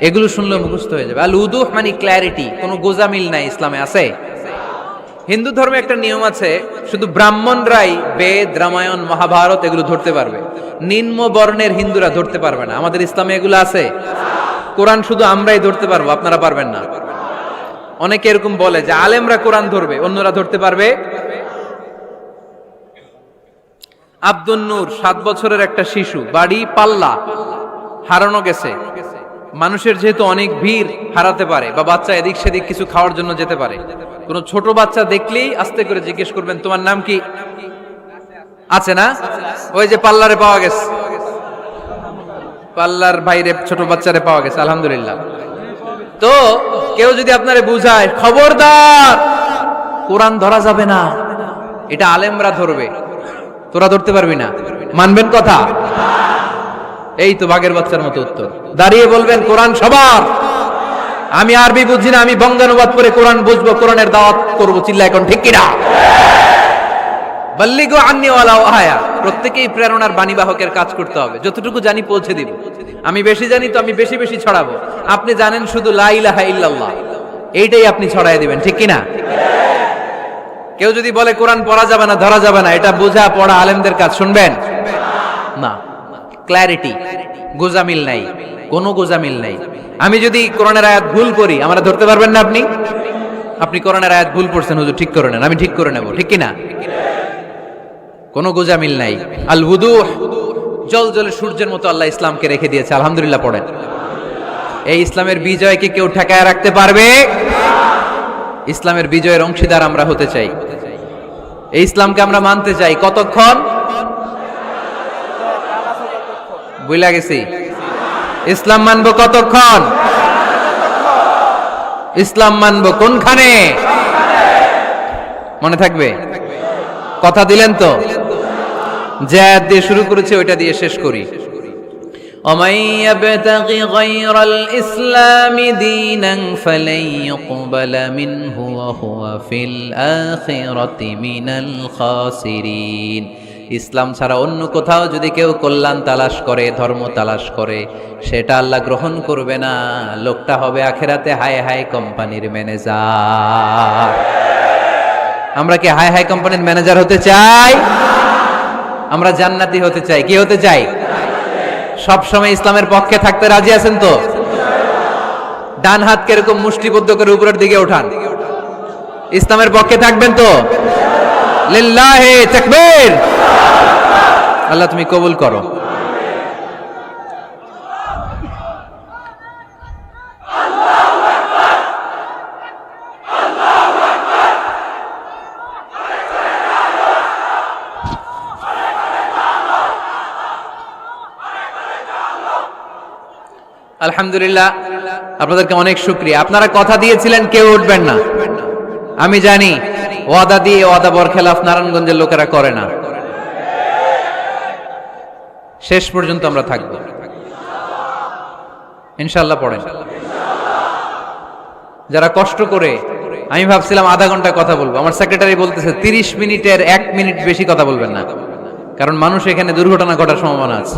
এগুলো শুনলে মুখস্থ হয়ে যাবে। আল উদুহ মানে ক্ল্যারিটি, কোনো গোজামিল নাই ইসলামে আছে। হিন্দু ধর্মে একটা নিয়ম আছে, শুধু ব্রাহ্মণরাই বেদ, রামায়ণ, মহাভারত এগুলো ধরতে পারবে, নিম্ন বর্ণের হিন্দুরা ধরতে পারবে না। আমাদের ইসলামে এগুলো আছে। কোরআন শুধু আমরাই ধরতে পারবো, আপনারা পারবেন না। অনেকে এরকম বলে যে আলেমরা কোরআন ধরবে, অন্যরা ধরতে পারবে। আব্দুল নূর 7 বছরের একটা শিশু, বাড়ি পাল্লা, হারানো গেছে। মানুষের যেহেতু অনেক ভিড় হারাতে পারে, বা বাচ্চা এদিক সেদিক কিছু খাওয়ার জন্য যেতে পারে, কোন ছোট বাচ্চা দেখলেই আস্তে করে জিজ্ঞেস করবেন তোমার নাম কি? আছে না? ওই যে পাল্লারে পাওয়া গেছে, পাল্লার বাইরে ছোট বাচ্চারে পাওয়া গেছে, আলহামদুলিল্লাহ। তো কেউ যদি আপনারে বুঝায় খবরদার কোরআন ধরা যাবে না, এটা আলেমরা ধরবে, তোরা ধরতে পারবি না, মানবেন কথা? এই তো বাঘের বাচ্চার মতো উত্তর। দাঁড়িয়ে বলবেন কোরআন সবার। আমি আরবি বুঝি না, আমি বঙ্গানুবাদ করে কোরআন বুঝবো, কোরআনের দাওয়াত করবো, চিল্লা এখন ঠিক কিনা? বাল্লিগু আন্নি ওয়ালাউ আয়া। প্রত্যেকেই প্রেরণার বাণীবাহকের কাজ করতে হবে, যতটুকু জানি পৌঁছে দিব। আমি বেশি জানি তো আমি বেশি বেশি ছড়াবো। আপনি জানেন শুধু লা ইলাহা ইল্লাল্লাহ, এইটাই আপনি ছড়ায় দিবেন, ঠিক কিনা? কেউ যদি বলে কোরআন পড়া যাবে না, ধরা যাবে না, এটা বোঝা পড়া আলেমদের কাজ, শুনবেন না। ক্ল্যারিটি, গোজামিল নাই, কোনো গোজামিল নাই। আমি যদি কোরআনের আয়াত ভুল করি, আমরা ধরতে পারবেন না। আপনি কোরআনের আয়াত ভুল পড়ছেন, হুজুর ঠিক করে নেন, আমি ঠিক করে নেব, ঠিক কিনা? কোনো গোজামিল নাই। আল উদুহ, জল জলে সূর্যের মতো আল্লাহ ইসলামকে রেখে দিয়েছে, আলহামদুলিল্লাহ পড়েন। এই ইসলামের বিজয়কে কেউ ঠেকায় রাখতে পারবে? ইসলামের বিজয়ের অংশীদার আমরা হতে চাই, এই ইসলামকে আমরা মানতে চাই। কতক্ষণ? বুঝলা গেছি। ইসলাম মানবো কতক্ষণ? ইসলাম মানবো কোনখানে? মনে থাকবে? কথা দিলেন তো? যে আয়াত দিয়ে শুরু করেছে ওইটা দিয়ে শেষ করি। ومن يبتغ غير الإسلام دينا فلن يقبل منه وهو في الآخرة من الخاسرين। ইসলাম ছাড়া অন্য কোথাও যদি কেউ কল্যাণ তালাশ করে, ধর্ম তালাশ করে, সেটা আল্লাহ গ্রহণ করবে না। লোকটা হবে আখেরাতে হাই হাই কোম্পানির ম্যানেজার। আমরা কি হাই হাই কোম্পানির ম্যানেজার হতে চাই? আমরা জান্নাতি হতে চাই। কি হতে চাই? সব সময় ইসলামের পক্ষে থাকতে রাজি আছেন তো? ডান হাত কিরকম মুষ্টিবদ্ধ করে উপরের দিকে ওঠান। ইসলামের পক্ষে থাকবেন তো? লিল্লাহি তাকবীর। আল্লাহ তুমি কবুল করো। আলহামদুলিল্লাহ, আপনাদেরকে অনেক শুকরিয়া। আপনারা কথা দিয়েছিলেন কেউ উঠবেন না। আমি জানি ওয়াদা দিয়ে ওয়াদা বরখেলাফ নারায়ণগঞ্জের লোকেরা করে না। শেষ পর্যন্ত আমরা থাকবো ইনশাআল্লাহ। পড়েন যারা কষ্ট করে, আমি ভাবছিলাম আধা ঘন্টা কথা বলবো, আমার সেক্রেটারি বলতেছে 30 মিনিটের 1 মিনিট বেশি কথা বলবেন না, কারণ মানুষ এখানে দুর্ঘটনা ঘটার সম্ভাবনা আছে।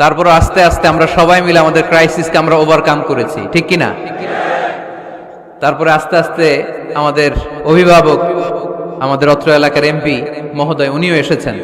তারপর আস্তে আস্তে আমরা সবাই মিলে আমাদের ক্রাইসিসকে আমরা ওভারকাম করেছি, ঠিক কিনা? তারপরে আস্তে আস্তে আমাদের অভিভাবক, আমাদের অত্র এলাকার এমপি মহোদয়, উনিও এসেছেন।